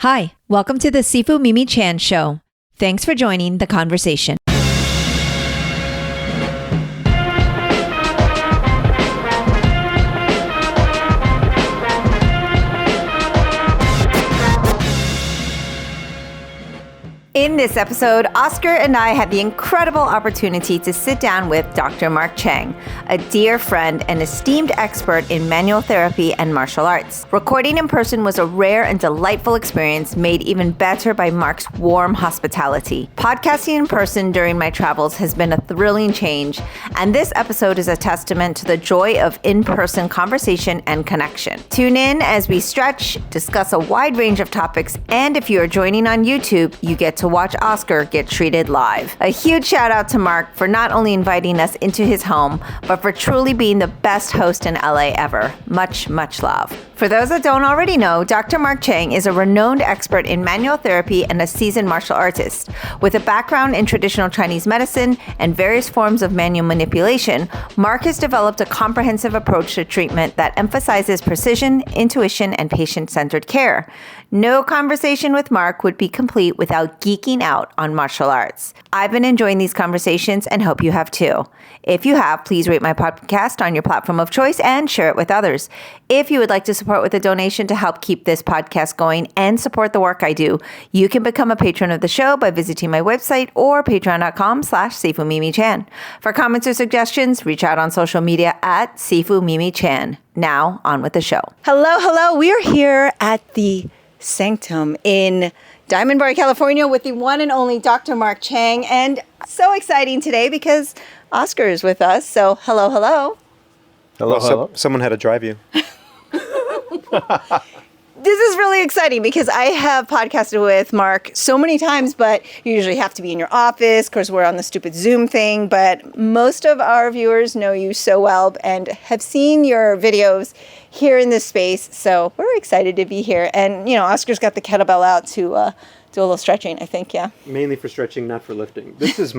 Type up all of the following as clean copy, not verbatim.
Hi, welcome to the Sifu Mimi Chan Show. Thanks for joining the conversation. In this episode, Oscar and I had the incredible opportunity to sit down with Dr. Mark Cheng, a dear friend and esteemed expert in manual therapy and martial arts. Recording in person was a rare and delightful experience made even better by Mark's warm hospitality. Podcasting in person during my travels has been a thrilling change, and this episode is a testament to the joy of in-person conversation and connection. Tune in as we stretch, discuss a wide range of topics, and if you are joining on YouTube, you get to watch Oscar get treated live. A huge shout out to Mark for not only inviting us into his home, but for truly being the best host in LA ever. Much, much love. For those that don't already know, Dr. Mark Cheng is a renowned expert in manual therapy and a seasoned martial artist. With a background in traditional Chinese medicine and various forms of manual manipulation, Mark has developed a comprehensive approach to treatment that emphasizes precision, intuition, and patient-centered care. No conversation with Mark would be complete without geeking out on martial arts. I've been enjoying these conversations and hope you have too. If you have, please rate my podcast on your platform of choice and share it with others. If you would like to support with a donation to help keep this podcast going and support the work I do, you can become a patron of the show by visiting my website or patreon.com/SifuMimiChan. For comments or suggestions, reach out on social media at SifuMimiChan. Now, on with the show. Hello. We are here at the Sanctum in Diamond Bar, California with the one and only Dr. Mark Cheng. And so exciting today because Oscar is with us. So hello. Hello. Someone had to drive you. This is really exciting because I have podcasted with Mark so many times, but you usually have to be in your office. Of course, we're on the stupid Zoom thing, but most of our viewers know you so well and have seen your videos here in this space. So we're excited to be here. And, Oscar's got the kettlebell out to do a little stretching, I think, yeah. Mainly for stretching, not for lifting. This is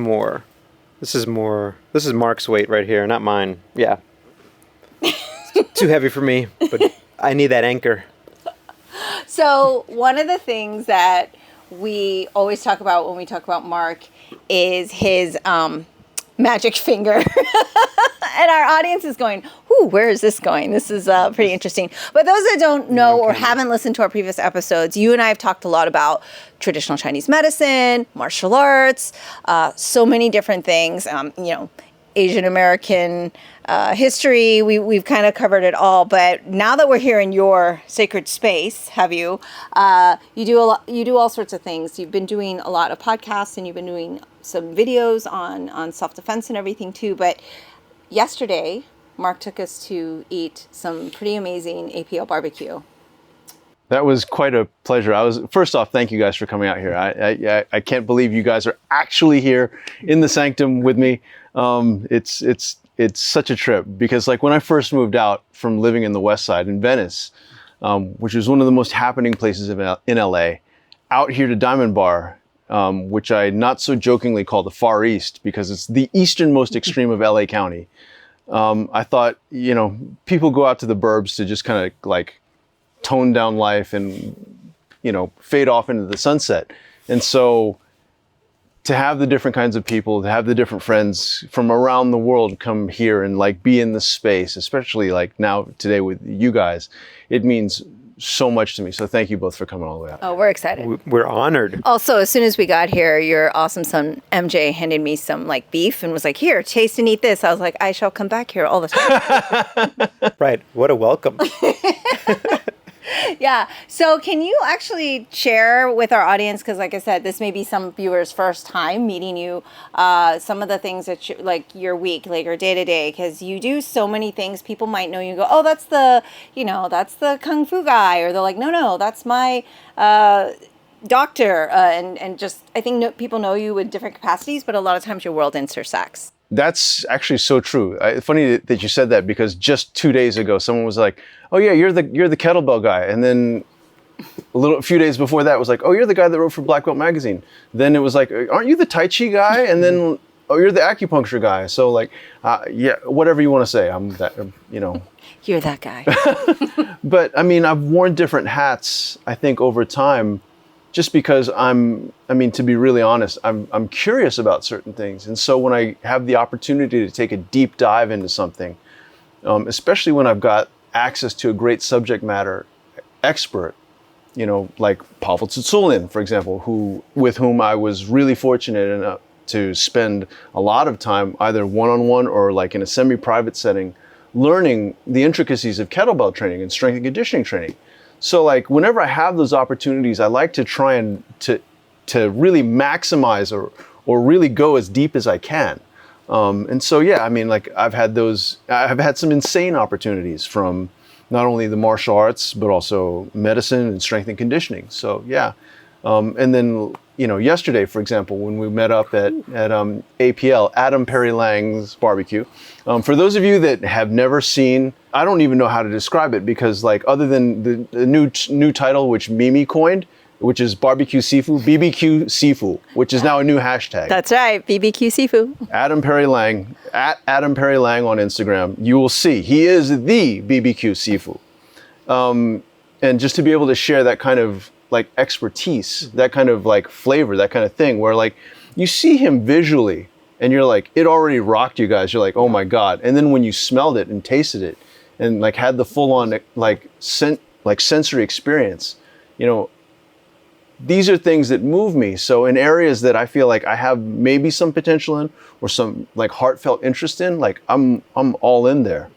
Mark's weight right here, not mine. Yeah. It's too heavy for me, but I need that anchor. So one of the things that we always talk about when we talk about Mark is his magic finger. And our audience is going, ooh, where is this going? This is pretty interesting. But those that don't know or haven't listened to our previous episodes, you and I have talked a lot about traditional Chinese medicine, martial arts, so many different things, Asian American history. We've kind of covered it all, but now that we're here in your sacred space, you do all sorts of things. You've been doing a lot of podcasts and you've been doing some videos on self-defense and everything too. But yesterday, Mark took us to eat some pretty amazing APL barbecue. That was quite a pleasure. First off, thank you guys for coming out here. I can't believe you guys are actually here in the Sanctum with me. It's such a trip because when I first moved out from living in the West Side in Venice, which was one of the most happening places in LA, out here to Diamond Bar, which I not so jokingly call the Far East because it's the easternmost extreme of LA County. I thought, people go out to the burbs to just kind of tone down life and, fade off into the sunset. And so to have the different kinds of people, to have the different friends from around the world come here and be in the space, especially now today with you guys, it means so much to me. So thank you both for coming all the way out. Oh, we're excited. We're honored. Also, as soon as we got here, your awesome son, MJ, handed me some beef and was like, here, taste and eat this. I was like, I shall come back here all the time. Right. What a welcome. Yeah. So can you actually share with our audience, because like I said, this may be some viewers' first time meeting you, some of the things that your week, your day to day, because you do so many things. People might know you and go, oh, that's the Kung Fu guy. Or they're like, no, that's my doctor. And just, I think people know you with different capacities, but a lot of times your world intersects. That's actually so true. Funny that you said that because just 2 days ago, someone was like, "Oh yeah, you're the kettlebell guy," and then a few days before that was like, "Oh, you're the guy that wrote for Black Belt magazine." Then it was like, "Aren't you the Tai Chi guy?" And then, "Oh, you're the acupuncture guy." So yeah, whatever you want to say, I'm that. You're that guy. But I mean, I've worn different hats. I think over time, just because to be really honest, I'm curious about certain things. And so when I have the opportunity to take a deep dive into something, especially when I've got access to a great subject matter expert, like Pavel Tsutsouline, for example, with whom I was really fortunate enough to spend a lot of time either one-on-one or like in a semi-private setting, learning the intricacies of kettlebell training and strength and conditioning training. So like whenever I have those opportunities, I like to try and to really maximize or really go as deep as I can. And so, yeah, like I've had some insane opportunities from not only the martial arts, but also medicine and strength and conditioning. So, yeah. And then, yesterday, for example, when we met up at APL, Adam Perry Lang's barbecue, for those of you that have never seen, I don't even know how to describe it because like other than the new title, which Mimi coined, which is barbecue seafood, BBQ Sifu, which is now a new hashtag. That's right, BBQ Sifu. Adam Perry Lang, at Adam Perry Lang on Instagram, you will see he is the BBQ Sifu. And just to be able to share that kind of like expertise, that kind of like flavor, that kind of thing, where like you see him visually and you're like, it already rocked you guys. You're like, oh my God. And then when you smelled it and tasted it and like had the full on like sensory experience, these are things that move me. So in areas that I feel like I have maybe some potential in or some like heartfelt interest in, like I'm all in there.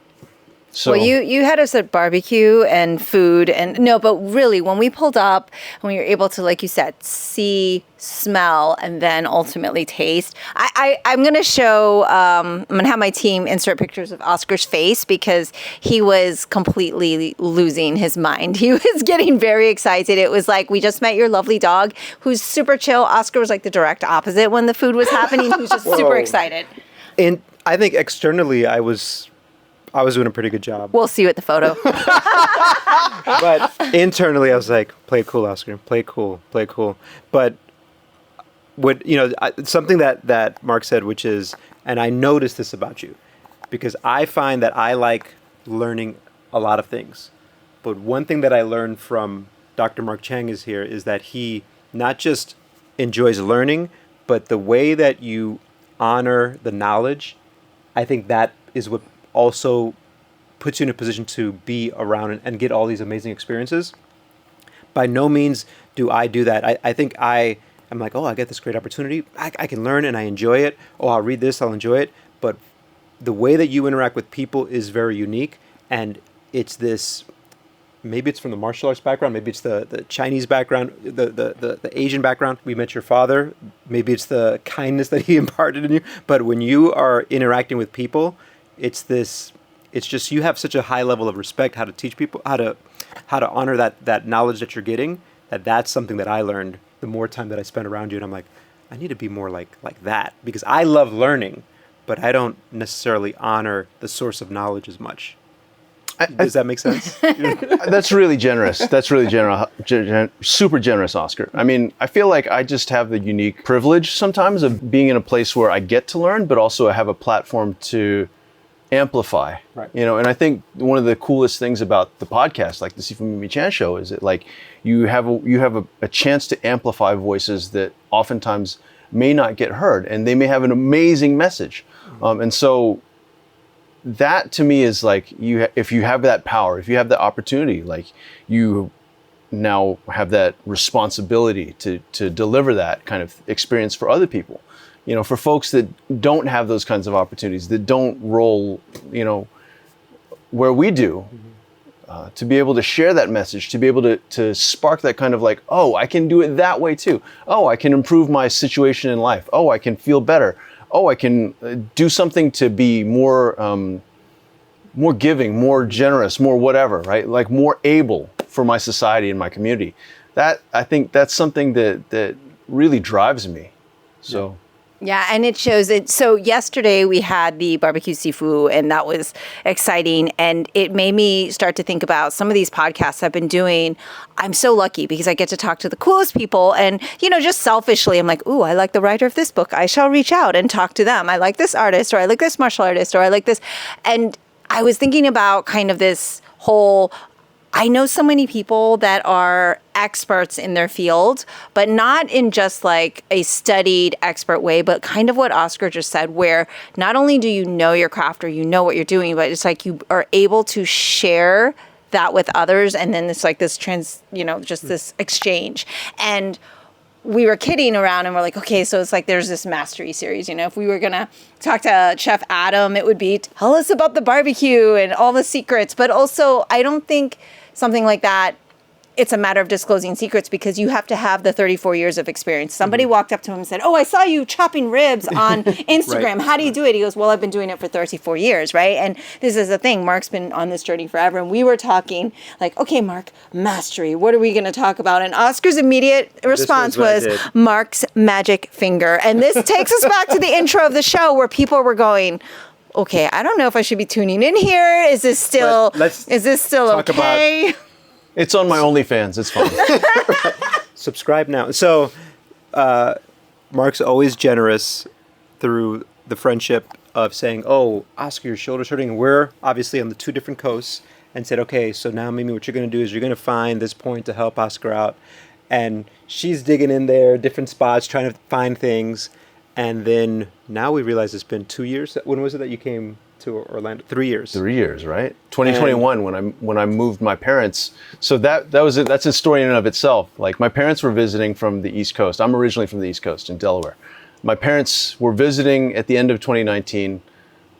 So, well, you had us at barbecue and food but really when we pulled up and we were able to, like you said, see, smell, and then ultimately taste. I'm going to show, I'm going to have my team insert pictures of Oscar's face because he was completely losing his mind. He was getting very excited. It was like, we just met your lovely dog who's super chill. Oscar was like the direct opposite when the food was happening. He was just super excited. And I think externally I was doing a pretty good job. We'll see you at the photo. But internally, I was like, play it cool, Oscar. Play it cool. Play it cool. But something that Mark said, which is, and I noticed this about you, because I find that I like learning a lot of things. But one thing that I learned from Dr. Mark Cheng is that he not just enjoys learning, but the way that you honor the knowledge, I think that is what also puts you in a position to be around and get all these amazing experiences. By no means do I do that. I think I'm like, oh, I get this great opportunity. I can learn and I enjoy it. Oh, I'll read this, I'll enjoy it. But the way that you interact with people is very unique. And it's this, maybe it's from the martial arts background, maybe it's the Chinese background, the Asian background. We met your father. Maybe it's the kindness that he imparted in you. But when you are interacting with people, it's just you have such a high level of respect, how to teach people, how to honor that knowledge that you're getting, that's something that I learned the more time that I spent around you. And I'm like, I need to be more like that because I love learning, but I don't necessarily honor the source of knowledge as much. Does that make sense? That's really generous. That's really generous, super generous, Oscar. I feel like I just have the unique privilege sometimes of being in a place where I get to learn, but also I have a platform to amplify, right. And I think one of the coolest things about the podcast, like the Sifu Mimi Chan show, is that like you have a chance to amplify voices that oftentimes may not get heard, and they may have an amazing message. And so that to me is like if you have that power, if you have that opportunity, like you now have that responsibility to deliver that kind of experience for other people. For folks that don't have those kinds of opportunities, that don't roll, where we do, to be able to share that message, to be able to spark that kind of like, oh, I can do it that way too. Oh, I can improve my situation in life. Oh, I can feel better. Oh, I can do something to be more giving, more generous, more whatever, right? Like more able for my society and my community. I think that's something that really drives me. So. Yeah, and it shows it. So yesterday we had the barbecue seafood, and that was exciting. And it made me start to think about some of these podcasts I've been doing. I'm so lucky because I get to talk to the coolest people. And, just selfishly, I'm like, ooh, I like the writer of this book. I shall reach out and talk to them. I like this artist, or I like this martial artist, or I like this. And I was thinking about kind of this whole I know so many people that are experts in their field, but not in just like a studied expert way, but kind of what Oscar just said, where not only do you know your craft or you know what you're doing, but it's like you are able to share that with others. And then it's like this just this exchange. And we were kidding around and we're like, okay, so it's like there's this mastery series. If we were going to talk to Chef Adam, it would be tell us about the barbecue and all the secrets. But also, I don't think something like that, it's a matter of disclosing secrets because you have to have the 34 years of experience. Somebody walked up to him and said, oh, I saw you chopping ribs on Instagram. Right. How do you do it? He goes, well, I've been doing it for 34 years, right? And this is the thing. Mark's been on this journey forever. And we were talking like, okay, Mark, mastery. What are we going to talk about? And Oscar's immediate response was Mark's magic finger. And this takes us back to the intro of the show where people were going, okay, I don't know if I should be tuning in here. Is this still okay? It's on my OnlyFans. It's fine. Subscribe now. So, Mark's always generous through the friendship of saying, oh, Oscar, your shoulder's hurting. And we're obviously on the two different coasts and said, okay, so now maybe what you're going to do is you're going to find this point to help Oscar out. And she's digging in there, different spots, trying to find things. And then now we realize it's been 2 years. When was it that you came to Orlando? 3 years. 3 years, right? 2021 when I moved my parents. So that's a story in and of itself. Like my parents were visiting from the East Coast. I'm originally from the East Coast in Delaware. My parents were visiting at the end of 2019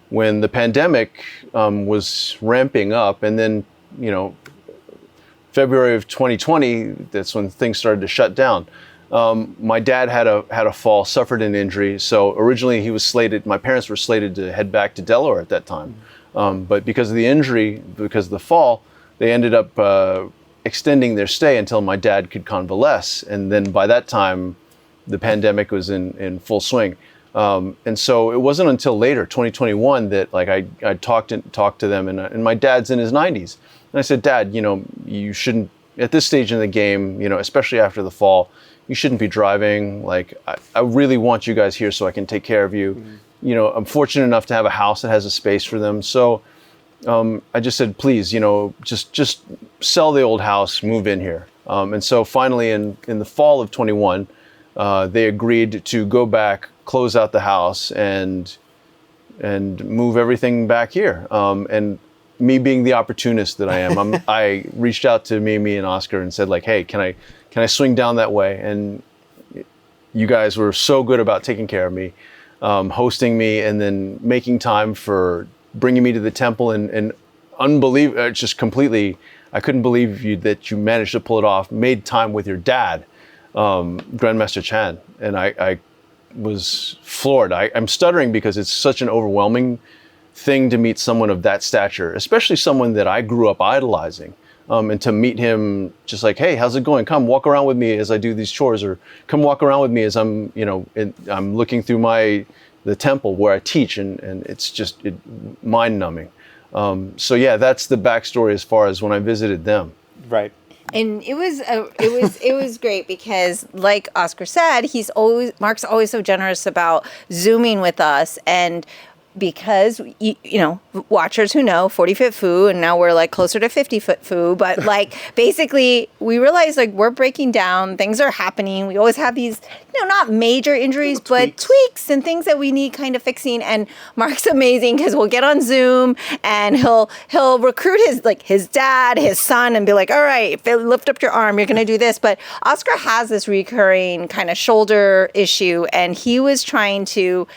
when the pandemic was ramping up, and then February of 2020, that's when things started to shut down. My dad had a fall, suffered an injury. So originally my parents were slated to head back to Delaware at that time. But because of the injury, because of the fall, they ended up extending their stay until my dad could convalesce. And then by that time, the pandemic was in full swing. And so it wasn't until later, 2021, that like I talked to them, and my dad's in his 90s. And I said, Dad, you shouldn't, at this stage in the game, especially after the fall, you shouldn't be driving. Like, I really want you guys here so I can take care of you. Mm-hmm. I'm fortunate enough to have a house that has a space for them. So I just said, please, just sell the old house, move in here. And so finally in the fall of 21, they agreed to go back, close out the house, and move everything back here. And me being the opportunist that I am, I reached out to Mimi and Oscar and said, like, hey, can I swing down that way? And you guys were so good about taking care of me, hosting me, and then making time for bringing me to the temple, and just completely, I couldn't believe that you managed to pull it off, made time with your dad, Grandmaster Chan. And I was floored. I'm stuttering because it's such an overwhelming thing to meet someone of that stature, especially someone that I grew up idolizing. And to meet him just like, hey, how's it going? Come walk around with me as I do these chores, or come walk around with me as I'm, I'm looking through the temple where I teach, and it's just mind numbing. So yeah, that's the backstory as far as when I visited them. Right. And it was great because, like Oscar said, Mark's always so generous about Zooming with us, and because, watchers who know 40-foot foo, and now we're like closer to 50-foot foo, but like basically we realize like we're breaking down, things are happening. We always have these, not major injuries, but tweaks and things that we need kind of fixing. And Mark's amazing because we'll get on Zoom and he'll recruit his dad, his son, and be like, all right, if they lift up your arm, you're going to do this. But Oscar has this recurring kind of shoulder issue, and he was trying to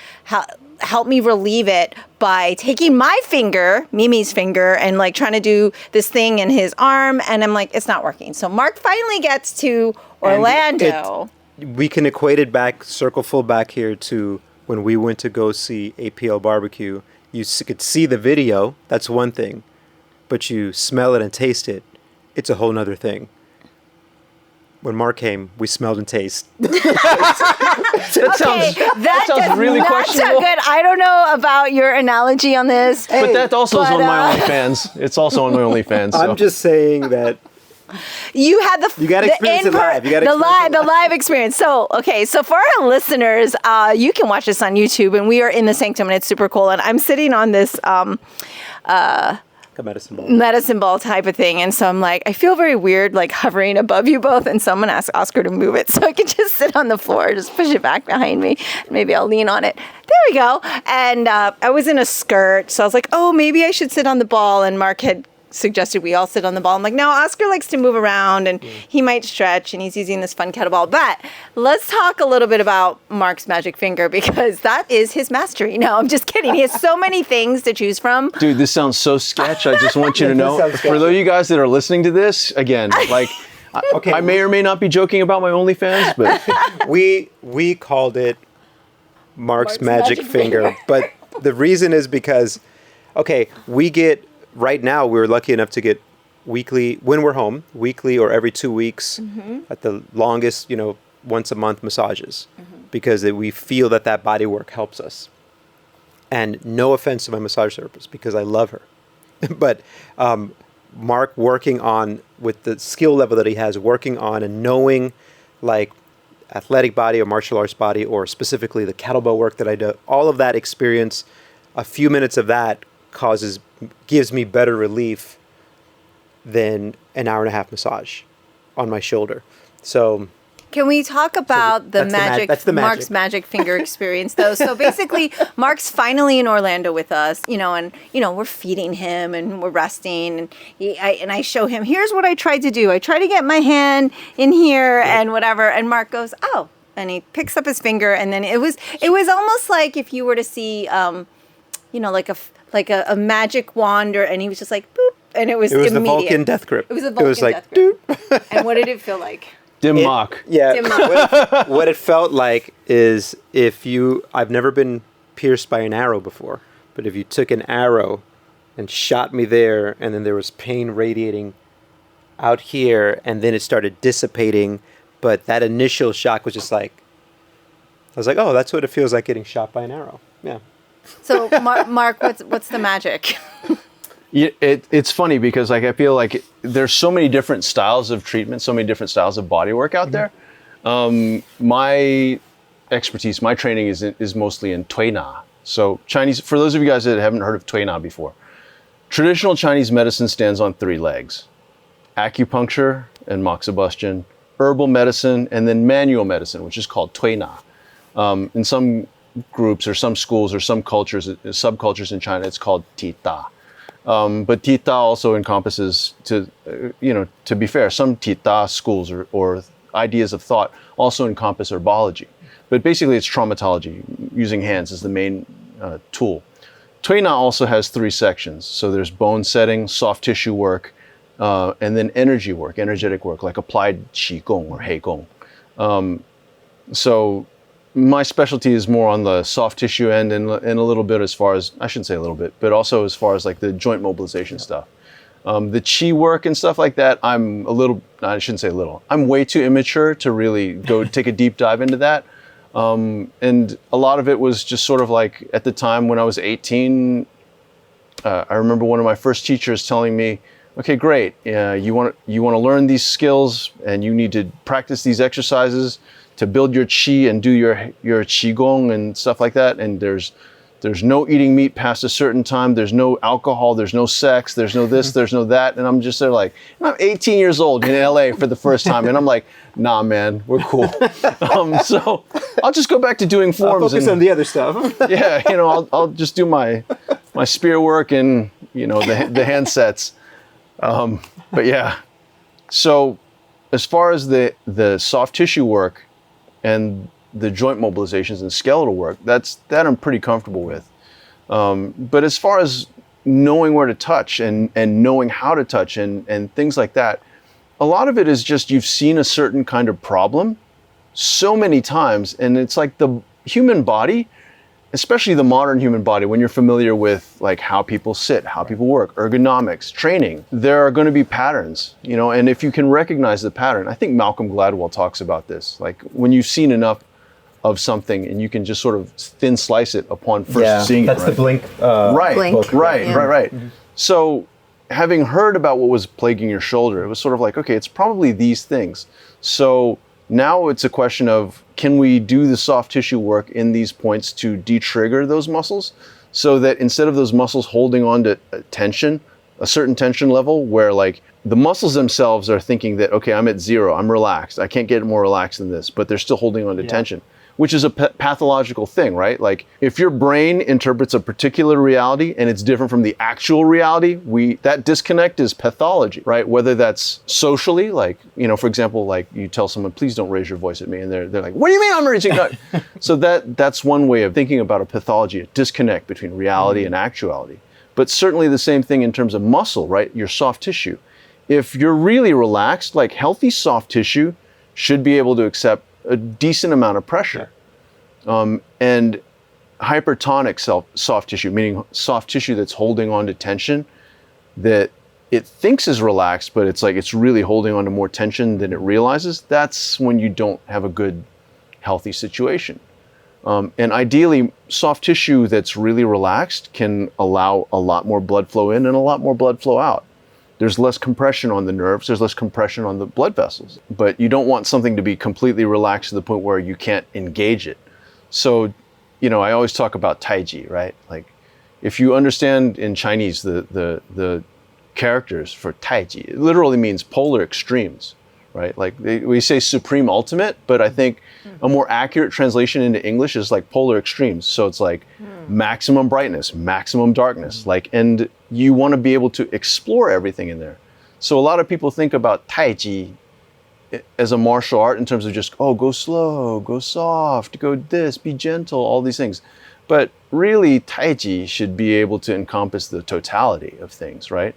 help me relieve it by taking my finger, Mimi's finger, and like trying to do this thing in his arm. And I'm like, it's not working. So Mark finally gets to Orlando. We can equate it back, circle full back here to when we went to go see APL Barbecue. You could see the video. That's one thing. But you smell it and taste it. It's a whole nother thing. When Mark came, we smelled and tasted. That sounds really questionable. Not so good. I don't know about your analogy on this. But that also is on my OnlyFans. It's also on my OnlyFans. So. I'm just saying that you had you got to experience it live. You got the live experience. So for our listeners, you can watch this on YouTube, and we are in the sanctum, and it's super cool. And I'm sitting on this a medicine ball. Medicine ball type of thing. And so I'm like, I feel very weird, like hovering above you both. And someone asked Oscar to move it so I could just sit on the floor, just push it back behind me. Maybe I'll lean on it. There we go. And I was in a skirt. So I was like, oh, maybe I should sit on the ball. And Mark had suggested we all sit on the ball. I'm like, no, Oscar likes to move around and he might stretch and he's using this fun kettlebell. But let's talk a little bit about Mark's magic finger because that is his mastery. No, I'm just kidding. He has so many things to choose from. Dude, this sounds so sketch. I just want you to know, for those of you guys that are listening to this, again, like, okay. I may or may not be joking about my OnlyFans, but we called it Mark's magic finger. But the reason is because, okay, we get, right now, we're lucky enough to get weekly, when we're home, weekly or every 2 weeks, at the longest, once a month massages, because we feel that body work helps us. And no offense to my massage therapist, because I love her. But Mark working on, with the skill level that he has, working on and knowing, like, athletic body or martial arts body, or specifically the kettlebell work that I do, all of that experience, a few minutes of that gives me better relief than an hour and a half massage on my shoulder. So can we talk about the magic, Mark's magic finger experience though? So basically Mark's finally in Orlando with us, and we're feeding him and we're resting and I show him, here's what I tried to do. I tried to get my hand in here and whatever. And Mark goes, oh, and he picks up his finger. And then it was almost like if you were to see, like a magic wand, and he was just like, boop, and it was immediate. The Vulcan death grip. It was a Vulcan death grip. And what did it feel like? Dim mak. Yeah. Dim mak. What it felt like is I've never been pierced by an arrow before, but if you took an arrow and shot me there, and then there was pain radiating out here, and then it started dissipating, but that initial shock was just like, I was like, oh, that's what it feels like getting shot by an arrow. Yeah. So, Mark, what's the magic? It's funny because I feel like there's so many different styles of treatment, so many different styles of body work out there. My expertise, my training is mostly in Tui Na. So Chinese, for those of you guys that haven't heard of Tui Na before, traditional Chinese medicine stands on 3 legs: acupuncture and moxibustion, herbal medicine, and then manual medicine, which is called Tui Na. In some groups or some schools or some cultures, subcultures in China, it's called Tita. But Tita also encompasses, to be fair, some Tita schools or ideas of thought also encompass herbology. But basically it's traumatology, using hands as the main tool. Tui Na also has 3 sections. So there's bone setting, soft tissue work, and then energy work, energetic work, like applied Qi Gong or Hei Gong. So my specialty is more on the soft tissue end and a little bit as far as, I shouldn't say a little bit, but also as far as like the joint mobilization stuff. The chi work and stuff like that, I'm way too immature to really go take a deep dive into that. And a lot of it was just sort of like, at the time when I was 18, I remember one of my first teachers telling me, okay, great, you want to learn these skills and you need to practice these exercises to build your qi and do your qigong and stuff like that. And there's no eating meat past a certain time. There's no alcohol. There's no sex. There's no this. There's no that. And I'm just there like, I'm 18 years old in LA for the first time, and I'm like, nah, man, we're cool. So I'll just go back to doing forms. I'll focus on the other stuff. Yeah, I'll just do my spear work and the hand sets. But yeah, so as far as the soft tissue work and the joint mobilizations and skeletal work, that I'm pretty comfortable with. But as far as knowing where to touch and knowing how to touch and things like that, a lot of it is just you've seen a certain kind of problem so many times, and it's like the human body, especially the modern human body, when you're familiar with like how people sit, how people work, ergonomics, training, there are going to be patterns, and if you can recognize the pattern, I think Malcolm Gladwell talks about this, like when you've seen enough of something and you can just sort of thin slice it upon first seeing that's it. That's the Blink book. Right. Mm-hmm. So having heard about what was plaguing your shoulder, it was sort of like, okay, it's probably these things. So now it's a question of, can we do the soft tissue work in these points to de-trigger those muscles so that instead of those muscles holding on to tension a certain tension level where like the muscles themselves are thinking that, okay, I'm at 0, I'm relaxed, I can't get more relaxed than this, but they're still holding on to tension, which is a pathological thing, right? Like if your brain interprets a particular reality and it's different from the actual reality, that disconnect is pathology, right? Whether that's socially, like, you know, for example, like you tell someone, please don't raise your voice at me, and they're like, what do you mean I'm raising? So that's one way of thinking about a pathology, a disconnect between reality and actuality. But certainly the same thing in terms of muscle, right? Your soft tissue. If you're really relaxed, like healthy soft tissue should be able to accept a decent amount of pressure. And hypertonic soft tissue, meaning soft tissue that's holding on to tension that it thinks is relaxed, but it's like it's really holding on to more tension than it realizes, that's when you don't have a good, healthy situation. And ideally, soft tissue that's really relaxed can allow a lot more blood flow in and a lot more blood flow out. There's less compression on the nerves, there's less compression on the blood vessels. But you don't want something to be completely relaxed to the point where you can't engage it. So, you know, I always talk about Taiji, right? Like, if you understand in Chinese the characters for Taiji, it literally means polar extremes, right? Like we say supreme ultimate, but I think a more accurate translation into English is like polar extremes. So it's like maximum brightness, maximum darkness, like, and you want to be able to explore everything in there. So a lot of people think about Taiji as a martial art in terms of just, oh, go slow, go soft, go this, be gentle, all these things. But really, Taiji should be able to encompass the totality of things, right?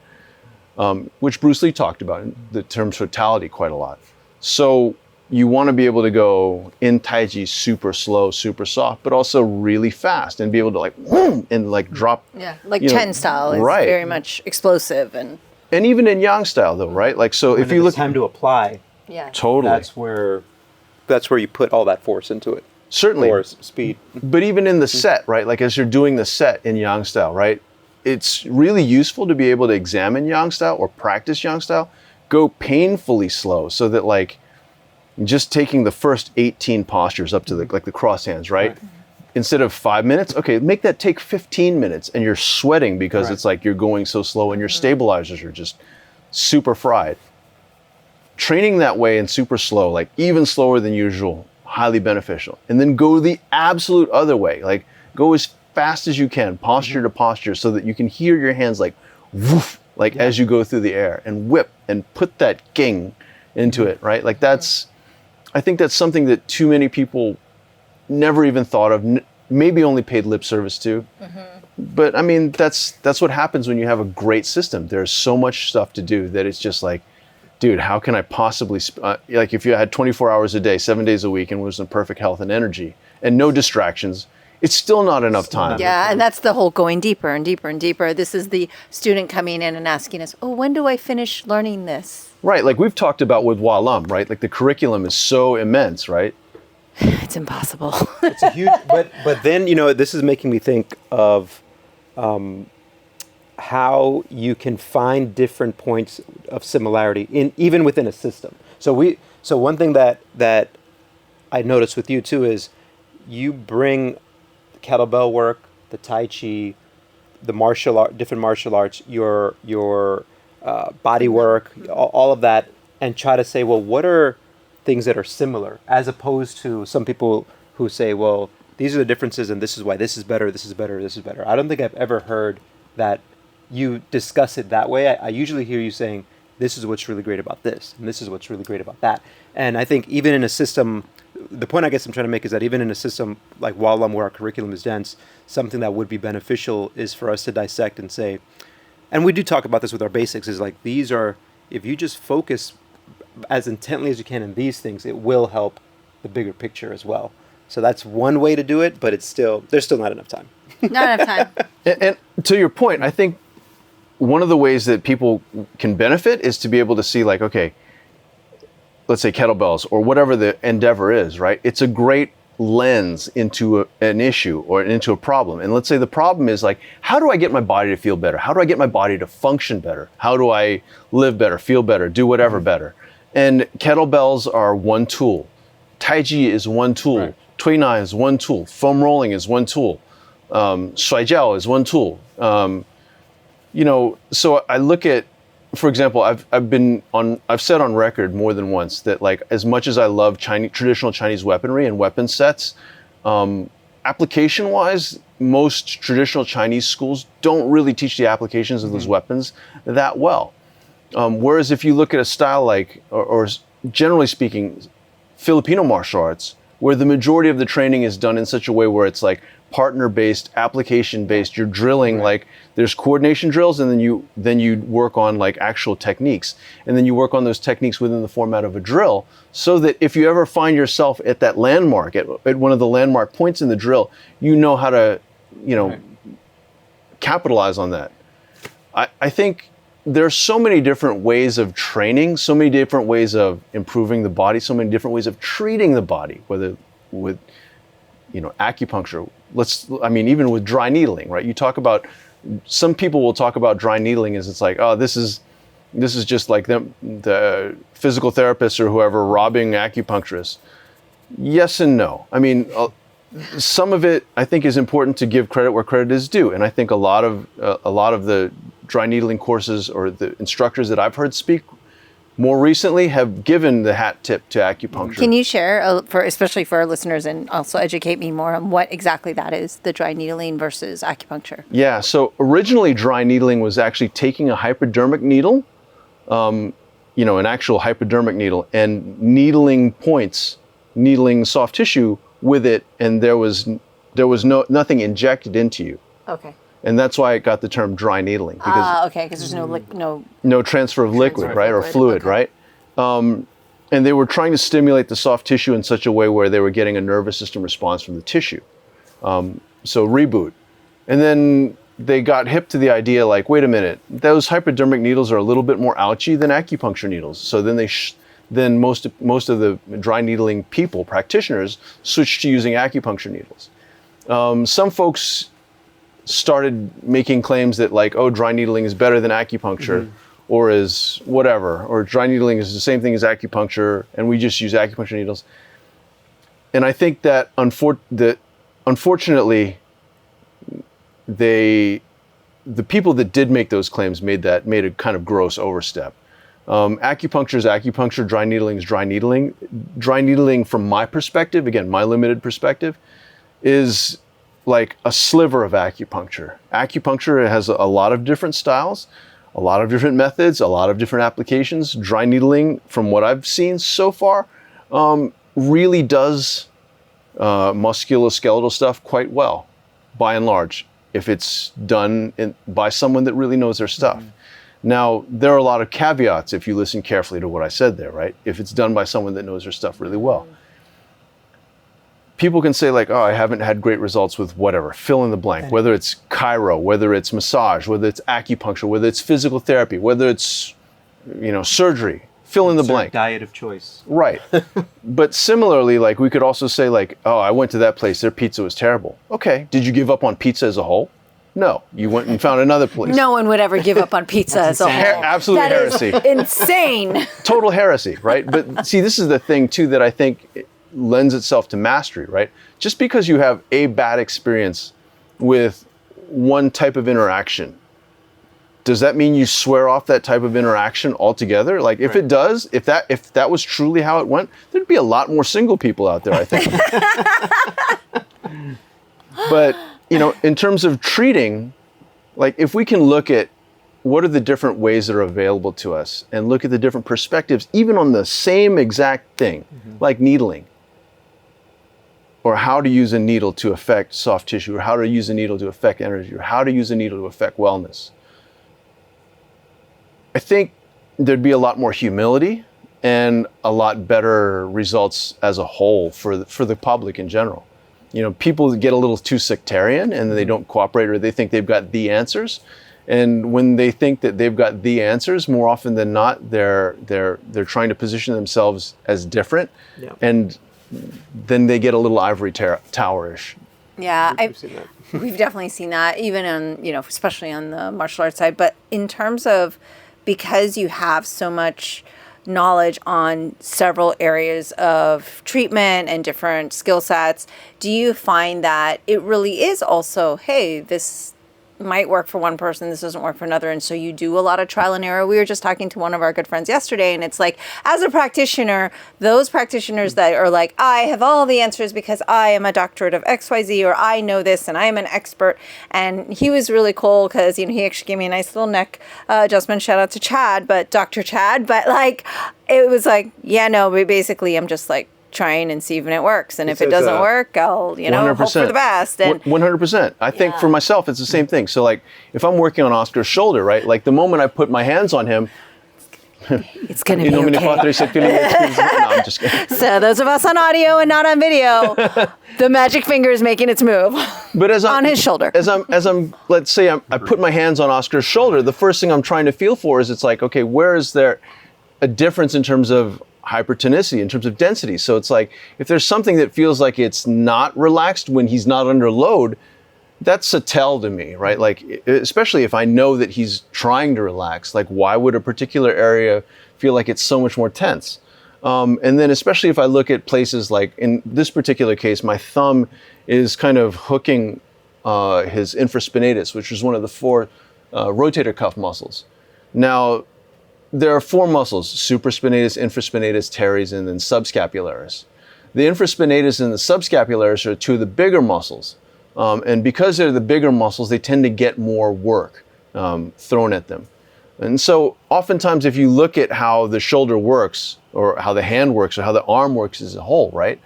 Which Bruce Lee talked about, the term totality, quite a lot. So you want to be able to go in Taiji super slow, super soft, but also really fast and be able to like, whoom, and like drop. Yeah, like Chen style is very much explosive. And even in Yang style though, right? Like, so if you look. Time to apply. Yeah. Totally. That's where you put all that force into it. Certainly. Force, speed. But even in the set, right? Like as you're doing the set in Yang style, right? It's really useful to be able to examine Yang style or practice Yang style, go painfully slow so that like just taking the first 18 postures up to the cross hands, right? Instead of 5 minutes, okay, make that take 15 minutes and you're sweating because it's like you're going so slow and your stabilizers are just super fried. Training that way and super slow, like even slower than usual, highly beneficial. And then go the absolute other way, like go as fast as you can, posture to posture, so that you can hear your hands like woof, like as you go through the air, and whip and put that ging into it, right? Like I think that's something that too many people never even thought of, maybe only paid lip service to. But I mean, that's what happens when you have a great system. There's so much stuff to do that it's just like, dude, how can I possibly, like if you had 24 hours a day, 7 days a week, and was in perfect health and energy, and no distractions, it's still not enough time. Yeah, and that's the whole going deeper and deeper and deeper. This is the student coming in and asking us, oh, when do I finish learning this? Right, like we've talked about with Walam, right? Like the curriculum is so immense, right? It's impossible. It's a huge, but then, you know, this is making me think of how you can find different points of similarity even within a system. So one thing that I noticed with you too is you bring kettlebell work, the Tai Chi, the different martial arts, your body work, all of that, and try to say, well, what are things that are similar, as opposed to some people who say, well, these are the differences and this is why this is better, this is better, this is better. I don't think I've ever heard that you discuss it that way. I usually hear you saying, this is what's really great about this, and this is what's really great about that. And I think even in a system, the point I guess I'm trying to make is that even in a system like Walam, where our curriculum is dense, something that would be beneficial is for us to dissect and say, and we do talk about this with our basics, is like, these are, if you just focus as intently as you can in these things, it will help the bigger picture as well. So that's one way to do it, but there's still not enough time. Not enough time. And to your point, I think one of the ways that people can benefit is to be able to see, like, okay, let's say kettlebells or whatever the endeavor is, right? It's a great lens into an issue or into a problem. And let's say the problem is like, how do I get my body to feel better? How do I get my body to function better? How do I live better, feel better, do whatever better? And kettlebells are one tool. Tai Chi is one tool. Right. Tui Na is one tool. Foam rolling is one tool. Shuai Jiao is one tool. So I look at, for example, I've said on record more than once that, like, as much as I love traditional Chinese weaponry and weapon sets, application-wise, most traditional Chinese schools don't really teach the applications of those weapons that well. Whereas if you look at a style like, or generally speaking, Filipino martial arts, where the majority of the training is done in such a way where it's like partner-based, application-based, you're drilling, like there's coordination drills, and then you work on like actual techniques, and then you work on those techniques within the format of a drill, so that if you ever find yourself at that landmark, at one of the landmark points in the drill, you know how to, capitalize on that. I think there's so many different ways of training, so many different ways of improving the body, so many different ways of treating the body, whether with, acupuncture. Even with dry needling, right? Some people will talk about dry needling as it's like, oh, this is just like the physical therapists or whoever robbing acupuncturists. Yes and no. Some of it I think is important to give credit where credit is due, and I think a lot of the dry needling courses or the instructors that I've heard speak more recently have given the hat tip to acupuncture. Can you share, especially for our listeners, and also educate me more on what exactly that is, the dry needling versus acupuncture? Yeah, so originally dry needling was actually taking a hypodermic needle, an actual hypodermic needle, and needling soft tissue with it, and there was nothing injected into you. Okay. And that's why it got the term dry needling. Because there's no transfer of liquid, right, or fluid, okay. right? And they were trying to stimulate the soft tissue in such a way where they were getting a nervous system response from the tissue. So reboot. And then they got hip to the idea, like, wait a minute, those hypodermic needles are a little bit more ouchy than acupuncture needles. So then then most of the dry needling practitioners, switched to using acupuncture needles. Some folks started making claims that, like, oh, dry needling is better than acupuncture, or is whatever, or dry needling is the same thing as acupuncture, and we just use acupuncture needles. And I think that unfortunately, the people that did make those claims made a kind of gross overstep. Acupuncture is acupuncture, dry needling is dry needling. Dry needling, from my perspective, again, my limited perspective, is like a sliver of acupuncture. Acupuncture has a lot of different styles, a lot of different methods, a lot of different applications. Dry needling, from what I've seen so far, really does musculoskeletal stuff quite well, by and large, if it's done by someone that really knows their stuff. Now, there are a lot of caveats if you listen carefully to what I said there, right? If it's done by someone that knows their stuff really well. People can say, like, oh, I haven't had great results with whatever, fill in the blank, whether it's chiro, whether it's massage, whether it's acupuncture, whether it's physical therapy, whether it's, surgery, fill in the blank. Diet of choice. Right. But similarly, like, we could also say, like, oh, I went to that place, their pizza was terrible. Okay, did you give up on pizza as a whole? No, you went and found another place. No one would ever give up on pizza as a whole. Absolute heresy. Insane. Total heresy, right? But see, this is the thing, too, that I think lends itself to mastery, right? Just because you have a bad experience with one type of interaction, does that mean you swear off that type of interaction altogether? Like, if it does, if that was truly how it went, there'd be a lot more single people out there, I think. But, in terms of treating, like, if we can look at what are the different ways that are available to us and look at the different perspectives, even on the same exact thing, like needling, or how to use a needle to affect soft tissue, or how to use a needle to affect energy, or how to use a needle to affect wellness. I think there'd be a lot more humility and a lot better results as a whole for the public in general. People get a little too sectarian and they don't cooperate, or they think they've got the answers. And when they think that they've got the answers, more often than not, they're trying to position themselves as different. Yeah. And then they get a little ivory tower-ish. Yeah, we've definitely seen that, even on, especially on the martial arts side. But in terms of, because you have so much knowledge on several areas of treatment and different skill sets, do you find that it really is also, hey, this might work for one person, this doesn't work for another. And so you do a lot of trial and error. We were just talking to one of our good friends yesterday, and it's like, as a practitioner, those practitioners that are like, I have all the answers because I am a doctorate of XYZ, or I know this and I am an expert. And he was really cool because, he actually gave me a nice little neck adjustment. Shout out to Chad, but Dr. Chad. But like, it was like, yeah, no, basically I'm just like, trying and see if it works, and if it doesn't work, I'll hope for the best. And 100%. I think for myself, it's the same thing. So like, if I'm working on Oscar's shoulder, right? Like the moment I put my hands on him, it's gonna be okay. No, I'm just kidding. So those of us on audio and not on video, the magic finger is making its move. But on his shoulder. As I'm, let's say I put my hands on Oscar's shoulder, the first thing I'm trying to feel for is, it's like, okay, where is there a difference in terms of hypertonicity, in terms of density? So it's like, if there's something that feels like it's not relaxed when he's not under load, that's a tell to me, right? Like, especially if I know that he's trying to relax, like why would a particular area feel like it's so much more tense? And then especially if I look at places like, in this particular case, my thumb is kind of hooking his infraspinatus, which is one of the 4 rotator cuff muscles. Now, there are 4 muscles: supraspinatus, infraspinatus, teres, and then subscapularis. The infraspinatus and the subscapularis are 2 of the bigger muscles. And because they're the bigger muscles, they tend to get more work thrown at them. And so oftentimes if you look at how the shoulder works, or how the hand works, or how the arm works as a whole, right?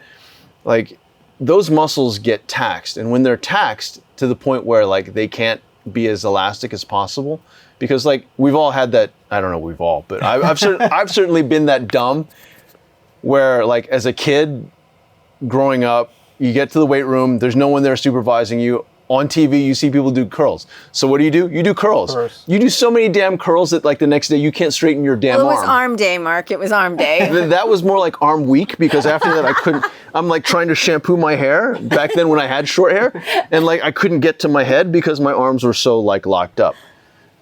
Like, those muscles get taxed. And when they're taxed to the point where like they can't be as elastic as possible, because like we've all had that, I don't know, we've all, but I've certainly been that dumb where like as a kid growing up, you get to the weight room, there's no one there supervising you. On TV, you see people do curls. So what do? You do curls. You do so many damn curls that like the next day you can't straighten your damn arm. It was arm day, Mark. It was arm day. That was more like arm week, because after that I couldn't, I'm like trying to shampoo my hair back then when I had short hair, and like I couldn't get to my head because my arms were so like locked up.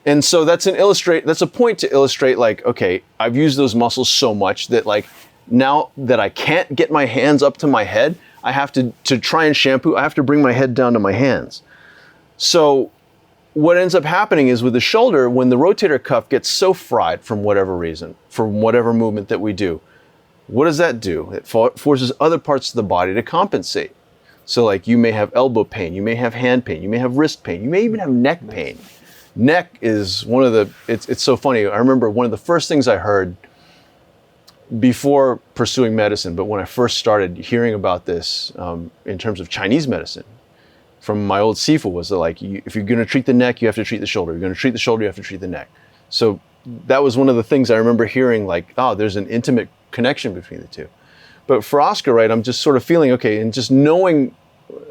And so that's a point to illustrate like, okay, I've used those muscles so much that like now that I can't get my hands up to my head, I have to try and shampoo, I have to bring my head down to my hands. So what ends up happening is with the shoulder, when the rotator cuff gets so fried from whatever reason, from whatever movement that we do, what does that do? It forces other parts of the body to compensate. So like you may have elbow pain, you may have hand pain, you may have wrist pain, you may even have neck pain. Neck is one of the, it's so funny. I remember one of the first things I heard before pursuing medicine, but when I first started hearing about this in terms of Chinese medicine, from my old Sifu, was that like, if you're going to treat the neck, you have to treat the shoulder. You're going to treat the shoulder, you have to treat the neck. So that was one of the things I remember hearing, like, oh, there's an intimate connection between the two. But for Oscar, right, I'm just sort of feeling, okay, and just knowing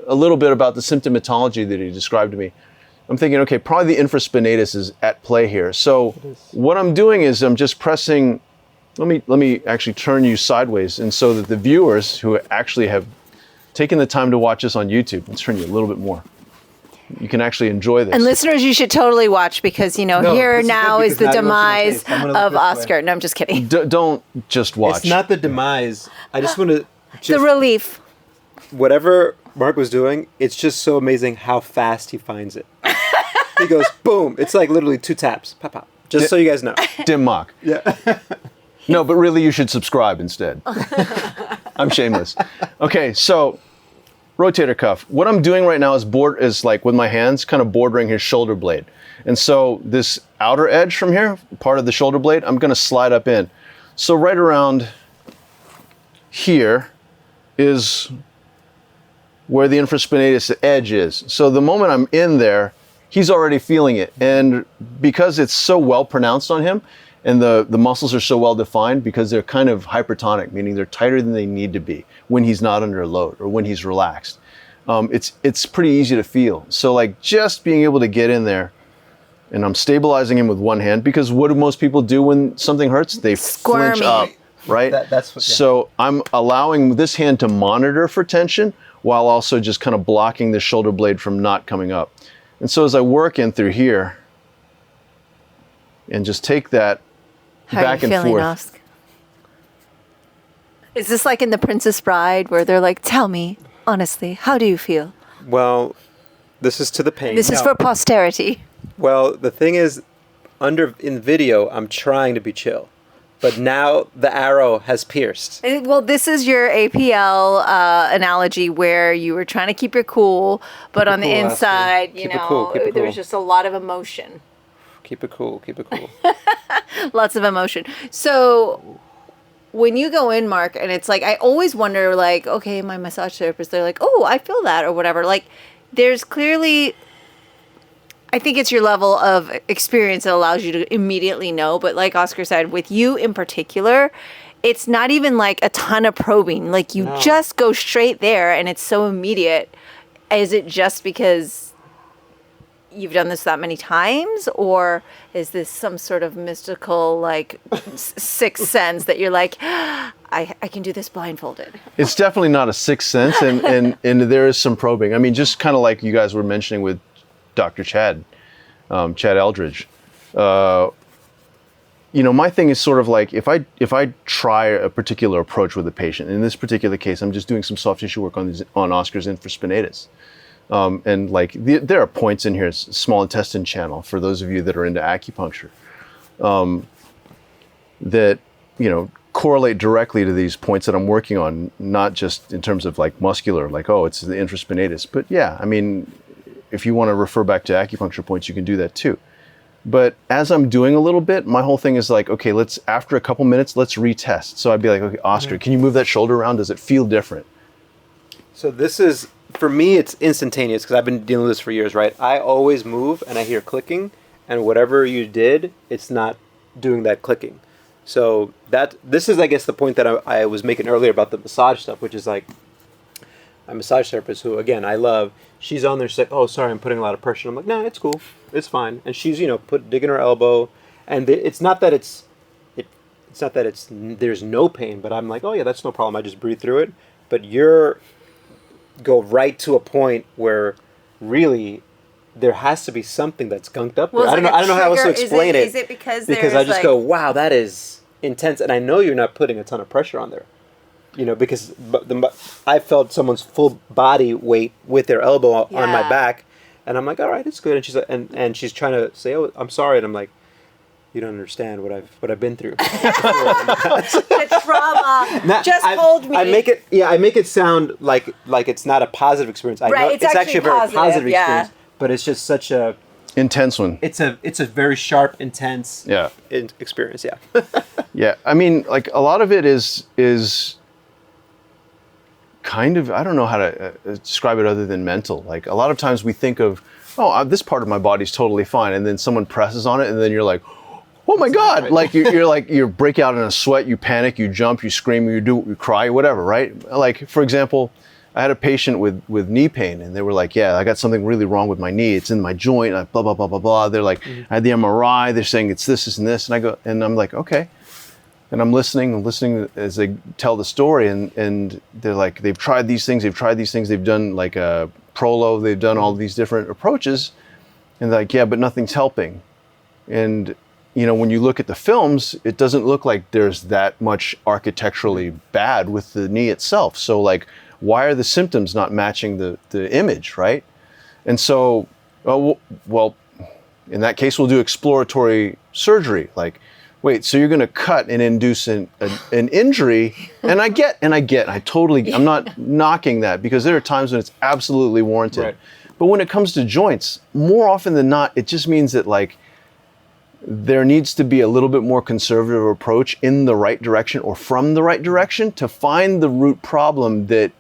a little bit about the symptomatology that he described to me, I'm thinking, okay, probably the infraspinatus is at play here. So what I'm doing is I'm just pressing, let me actually turn you sideways, and so that the viewers who actually have taken the time to watch this on YouTube, let's turn you a little bit more. You can actually enjoy this. And listeners, you should totally watch, because, here now is the demise of Oscar. No, I'm just kidding. Don't just watch. It's not the demise. I just want to... The relief. Whatever Mark was doing, it's just so amazing how fast he finds it. He goes, boom. It's like literally 2 taps. Pop, pop. Just so you guys know. Dim mock. Yeah. No, but really you should subscribe instead. I'm shameless. Okay, so rotator cuff. What I'm doing right now is like with my hands kind of bordering his shoulder blade. And so this outer edge from here, part of the shoulder blade, I'm going to slide up in. So right around here is where the infraspinatus edge is. So the moment I'm in there, he's already feeling it. And because it's so well pronounced on him, and the muscles are so well defined, because they're kind of hypertonic, meaning they're tighter than they need to be when he's not under load or when he's relaxed. It's pretty easy to feel. So like just being able to get in there, and I'm stabilizing him with one hand, because what do most people do when something hurts? They flinch up, right? That's what, yeah. So I'm allowing this hand to monitor for tension while also just kind of blocking the shoulder blade from not coming up. And so as I work in through here and just take that back and forth. Oscar? Is this like in The Princess Bride, where they're like, tell me, honestly, how do you feel? Well, This is to the pain. This is for posterity. Well, the thing is, in video, I'm trying to be chill, but now the arrow has pierced. Well, this is your APL analogy where you were trying to keep it cool, but on the inside, Keep it cool. there was just a lot of emotion. Keep it cool. Keep it cool. Lots of emotion. So when you go in, Mark, and it's like, I always wonder, like, okay, my massage therapist, they're like, oh, I feel that or whatever. Like, there's clearly, I think it's your level of experience that allows you to immediately know. But like Oscar said, with you in particular, it's not even like a ton of probing. Like, you just go straight there and it's so immediate. Is it just because you've done this that many times, or is this some sort of mystical, like, sixth sense that you're like, I can do this blindfolded? It's definitely not a sixth sense, and there is some probing. I mean, just kind of like you guys were mentioning with Dr. Chad Eldridge. My thing is sort of like, if I try a particular approach with a patient, in this particular case, I'm just doing some soft tissue work on Oscar's infraspinatus. And like there are points in here, small intestine channel, for those of you that are into acupuncture, that, correlate directly to these points that I'm working on, not just in terms of like muscular, like, oh, it's the infraspinatus. But yeah, I mean, if you want to refer back to acupuncture points, you can do that too. But as I'm doing a little bit, my whole thing is like, okay, after a couple minutes, let's retest. So I'd be like, okay, Oscar, can you move that shoulder around? Does it feel different? So this is, for me, it's instantaneous because I've been dealing with this for years, right? I always move and I hear clicking, and whatever you did, it's not doing that clicking. So this is, I guess, the point that I was making earlier about the massage stuff, which is like, my massage therapist, who, again, I love, she's on there, she's like, oh, sorry, I'm putting a lot of pressure. I'm like, no, it's cool. It's fine. And she's, digging her elbow. And it's not that there's no pain, but I'm like, oh, yeah, that's no problem. I just breathe through it. But go right to a point where really there has to be something that's gunked up there. Well, I don't know how else to explain it. Is it because I just go, wow, that is intense. And I know you're not putting a ton of pressure on there. Because I felt someone's full body weight with their elbow on my back, and I'm like, all right, it's good. And she's like, and she's trying to say, oh, I'm sorry, and I'm like, you don't understand what I've been through. The trauma told me. I make it sound like it's not a positive experience. I know it's actually a very positive experience, but it's just such a intense one. It's a very sharp, intense experience. Yeah. Yeah, I mean, like a lot of it is kind of, I don't know how to describe it other than mental. Like a lot of times we think of, oh, this part of my body's totally fine, and then someone presses on it, and then you're like, oh my God! Like you're like, you break out in a sweat, you panic, you jump, you scream, you cry, whatever, right? Like for example, I had a patient with knee pain, and they were like, yeah, I got something really wrong with my knee. It's in my joint. Blah blah blah blah blah. They're like, I had the MRI. They're saying it's this and this, and I'm like, okay. And I'm listening as they tell the story, and they're like, they've tried these things, they've done like a Prolo, they've done all these different approaches, and they're like, yeah, but nothing's helping. And when you look at the films, it doesn't look like there's that much architecturally bad with the knee itself. So like, why are the symptoms not matching the image, right? And so, well, in that case, we'll do exploratory surgery, like, wait, so you're going to cut and induce an injury? And I'm not knocking that, because there are times when it's absolutely warranted. Right. But when it comes to joints, more often than not, it just means that like there needs to be a little bit more conservative approach in the right direction or from the right direction to find the root problem that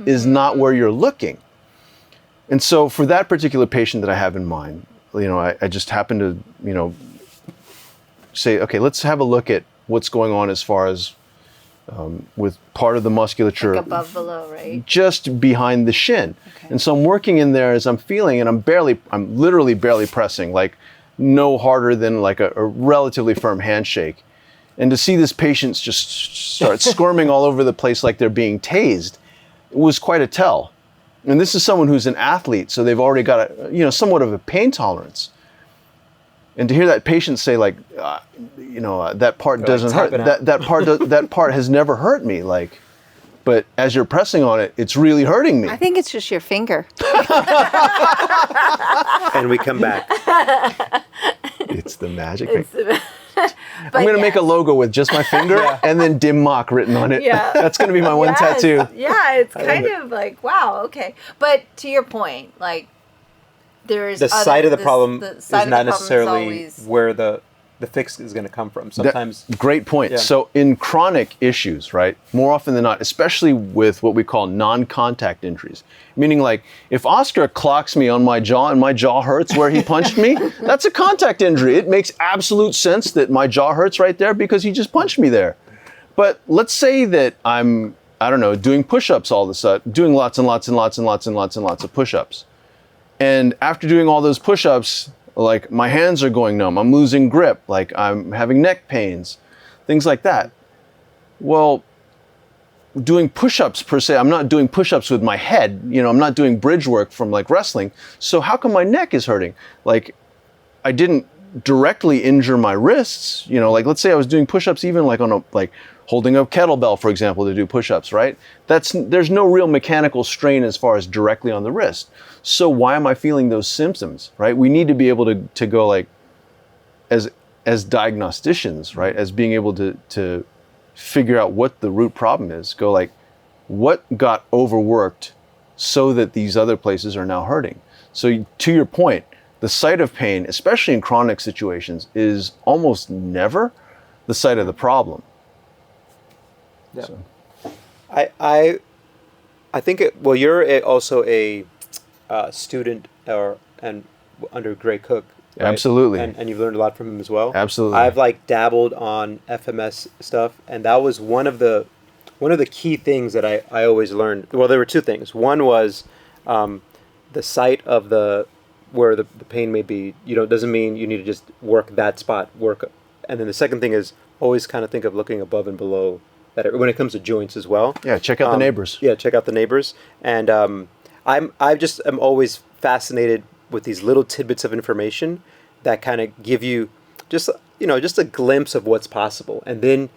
is not where you're looking. And so for that particular patient that I have in mind, I just happen to, say, okay, let's have a look at what's going on as far as with part of the musculature, like above, below, right? Just behind the shin. Okay. And so I'm working in there as I'm feeling, and I'm literally barely pressing, like no harder than like a relatively firm handshake. And to see this patient just start squirming all over the place like they're being tased, it was quite a tell. And this is someone who's an athlete, so they've already got somewhat of a pain tolerance. And to hear that patient say like, that part doesn't hurt. That part has never hurt me. Like, But as you're pressing on it, it's really hurting me. I think it's just your finger. And we come back. It's the magic finger. But I'm going to make a yes. logo with just my finger and then Dim Mak written on it. Yeah. That's going to be my one Yes. tattoo. Yeah, it's kind of like, wow, okay. But to your point, like, there's The site of the problem the is side of not the problem is necessarily always- where the fix is going to come from. Sometimes, Great point. Yeah. So in chronic issues, right, more often than not, especially with what we call non-contact injuries, meaning like if Oscar clocks me on my jaw and my jaw hurts where he punched me, that's a contact injury. It makes absolute sense that my jaw hurts right there because he just punched me there. But let's say that I'm, I don't know, doing push-ups all of a sudden, doing lots and lots and lots and lots and lots and lots of push-ups. And after doing all those push-ups, like my hands are going numb, I'm losing grip, like I'm having neck pains, things like that. Well, doing push-ups per se, I'm not doing push-ups with my head, I'm not doing bridge work from like wrestling. So how come my neck is hurting? Like I didn't directly injure my wrists, like let's say I was doing push-ups even like on a, like holding a kettlebell, for example, to do push-ups, right? There's no real mechanical strain as far as directly on the wrist. So why am I feeling those symptoms, right? We need to be able to go like, as diagnosticians, right? As being able to figure out what the root problem is, go like, what got overworked so that these other places are now hurting? So to your point, the site of pain, especially in chronic situations, is almost never the site of the problem. yeah. So. I think you're also a student and under Gray Cook. Right? Absolutely. And you've learned a lot from him as well. Absolutely. I've like dabbled on FMS stuff, and that was one of the key things that I always learned. Well, there were two things. One was the site of where the pain may be. Doesn't mean you need to just work that spot. And then the second thing is always kind of think of looking above and below that when it comes to joints as well. Yeah, check out the neighbors. Yeah, check out the neighbors. And I'm always fascinated with these little tidbits of information that kind of give you just a glimpse of what's possible. And then,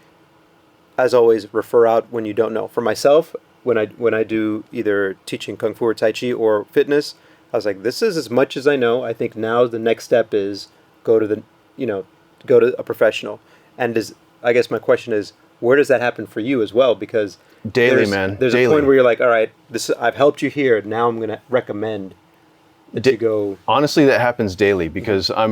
as always, refer out when you don't know. For myself, when I do either teaching Kung Fu or Tai Chi or fitness, I was like, this is as much as I know. I think now the next step is go to a professional. And I guess my question is, where does that happen for you as well? Because Daily, there's daily. a point where you're like, all right, I've helped you here. Now I'm going to recommend that you go. Honestly, that happens daily because I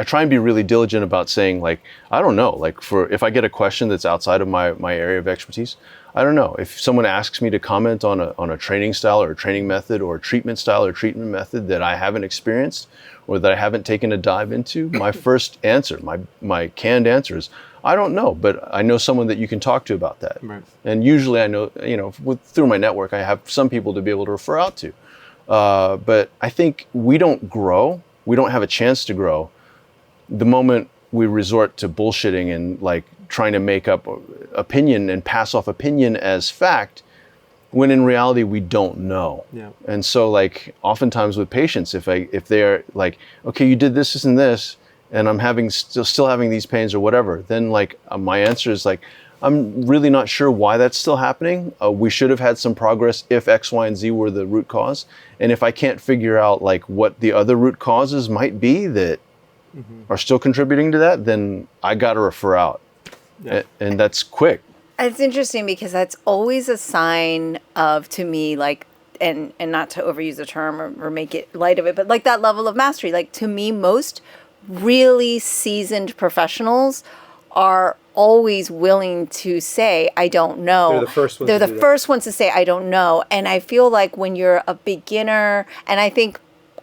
try and be really diligent about saying like, I don't know, like if I get a question that's outside of my area of expertise, I don't know. If someone asks me to comment on a training style or a training method or a treatment style or treatment method that I haven't experienced or that I haven't taken a dive into, my first answer, my canned answer is, I don't know, but I know someone that you can talk to about that. Right. And usually I know, through my network, I have some people to be able to refer out to. But I think we don't have a chance to grow the moment we resort to bullshitting and like trying to make up opinion and pass off opinion as fact, when in reality we don't know. Yeah. And so like oftentimes with patients, if they're like, okay, you did this and this, and I'm still having these pains or whatever, then like my answer is like, I'm really not sure why that's still happening. We should have had some progress if X, Y, and Z were the root cause. And if I can't figure out like what the other root causes might be that are still contributing to that, then I got to refer out. Yeah. And that's quick. It's interesting because that's always a sign of, to me, like, and not to overuse the term or make it light of it, but like that level of mastery. Like, to me, most really seasoned professionals are always willing to say, I don't know. They're the first ones They're to the do that. first ones to say, I don't know. And I feel like when you're a beginner, and I think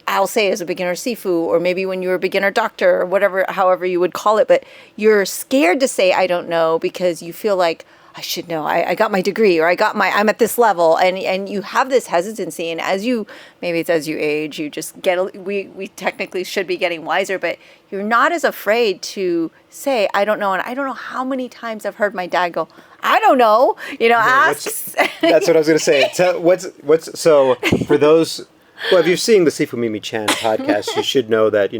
I'll say as a beginner Sifu, or maybe when you're a beginner doctor, or whatever, however you would call it, but you're scared to say, I don't know, because you feel like, I should know, I got my degree, or I'm at this level, and you have this hesitancy, and maybe it's as you age, you just we technically should be getting wiser, but you're not as afraid to say, I don't know. And I don't know how many times I've heard my dad go, I don't know, ask. That's what I was going to say. So for those, well, if you're seeing the Sifu Mimi Chan podcast, you should know that,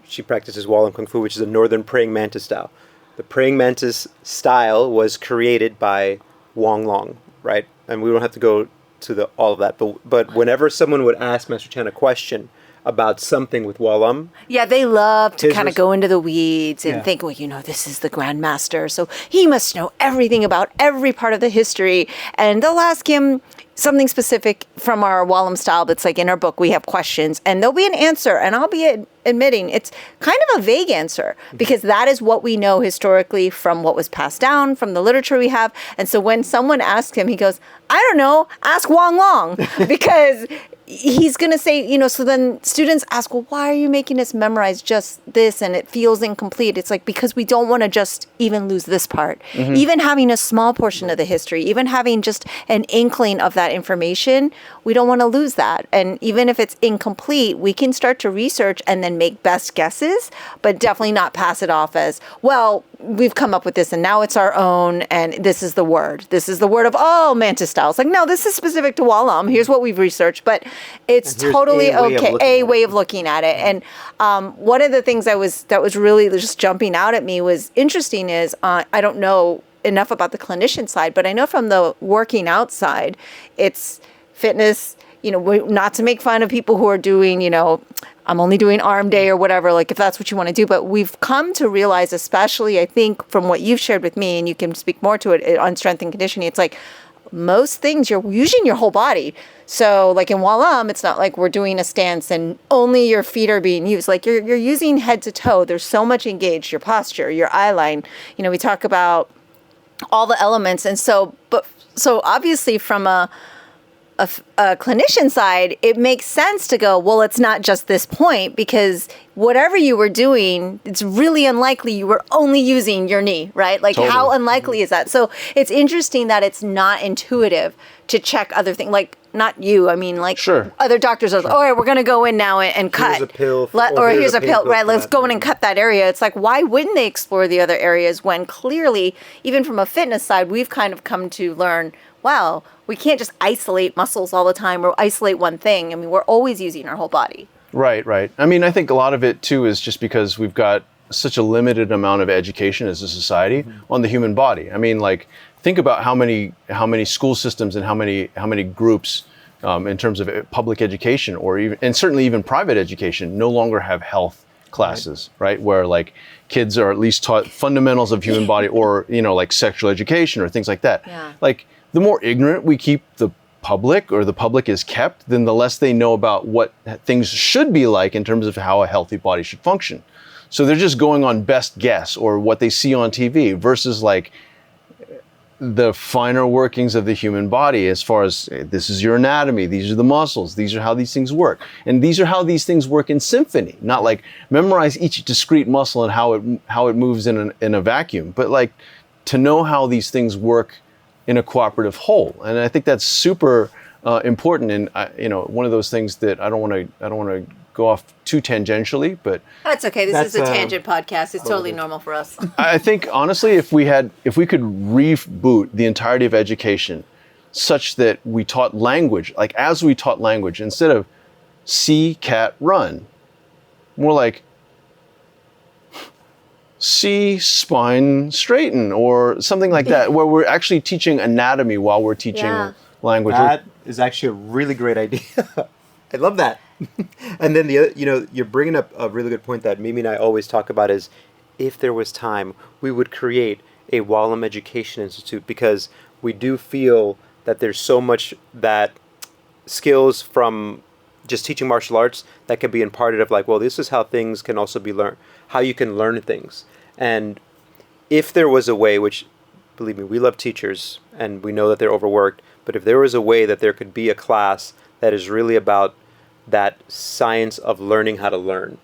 she practices Wallum Kung Fu, which is a northern praying mantis style. the praying mantis style was created by Wang Long, right? And we don't have to go to all of that, but whenever someone would ask Master Chen a question about something with Walam, Yeah, they love to His kind of res- go into the weeds and Yeah. think, well, this is the Grand Master, so he must know everything about every part of the history. And they'll ask him something specific from our Wallam style that's like in our book, we have questions, and there'll be an answer. And I'll be admitting it's kind of a vague answer because that is what we know historically from what was passed down, from the literature we have. And so when someone asks him, he goes, I don't know, ask Wang Long, because he's going to say, so then students ask, well, why are you making us memorize just this? And it feels incomplete. It's like, because we don't want to just even lose this part. Even having a small portion of the history, even having just an inkling of that information, we don't want to lose that. And even if it's incomplete, we can start to research and then make best guesses, but definitely not pass it off as, well, we've come up with this and now it's our own and this is the word. This is the word of all mantis styles. Like, no, this is specific to Wallam. Here's what we've researched, but it's And here's totally a way of okay. looking A at way it. of looking at it. And one of the things that was really just jumping out at me was interesting is I don't know enough about the clinician side, but I know from the working out side, it's fitness, not to make fun of people who are doing, I'm only doing arm day or whatever, like if that's what you want to do. But we've come to realize, especially I think from what you've shared with me, and you can speak more to it on strength and conditioning, it's like most things you're using your whole body. So like in Wallam, it's not like we're doing a stance and only your feet are being used. Like you're using head to toe. There's so much engaged, your posture, your eye line. We talk about all the elements. And so obviously from a clinician side, it makes sense to go, well, it's not just this point, because whatever you were doing, it's really unlikely you were only using your knee, right? Like Totally. how unlikely is that? So it's interesting that it's not intuitive to check other things. Like not you, I mean, like Sure. other doctors are like, all right, we're going to go in now and cut. a pill Or here's a pill, pill right? for Let's that. go in and cut that area. It's like, why wouldn't they explore the other areas when clearly, even from a fitness side, we've kind of come to learn, wow, we can't just isolate muscles all the time or isolate one thing. I mean, we're always using our whole body. Right. I mean, I think a lot of it too is just because we've got such a limited amount of education as a society on the human body. I mean, like think about how many school systems and how many groups in terms of public education or even, and certainly even private education, no longer have health classes, right? Where like kids are at least taught fundamentals of human body or, like sexual education or things like that. Yeah. Like the more ignorant we keep the public or the public is kept, then the less they know about what things should be like in terms of how a healthy body should function. So they're just going on best guess or what they see on TV versus like the finer workings of the human body as far as this is your anatomy, these are the muscles, these are how these things work. And these are how these things work in symphony, not like memorize each discrete muscle and how it moves in a vacuum, but like to know how these things work in a cooperative whole. And I think that's super important. And one of those things that I don't want to go off too tangentially, but That's okay. This is That's, a tangent podcast. It's totally normal for us. I think honestly, if we could reboot the entirety of education such that we taught language, like as we taught language, instead of see cat run, more like see spine straighten or something like that, where we're actually teaching anatomy while we're teaching Yeah. language. That is actually a really great idea. I love that. And then the other, you're bringing up a really good point that Mimi and I always talk about is if there was time, we would create a Wallam Education Institute because we do feel that there's so much that skills from just teaching martial arts that can be imparted of like, well, this is how things can also be learned, how you can learn things. And if there was a way, which believe me, we love teachers and we know that they're overworked, but if there was a way that there could be a class that is really about that science of learning how to learn,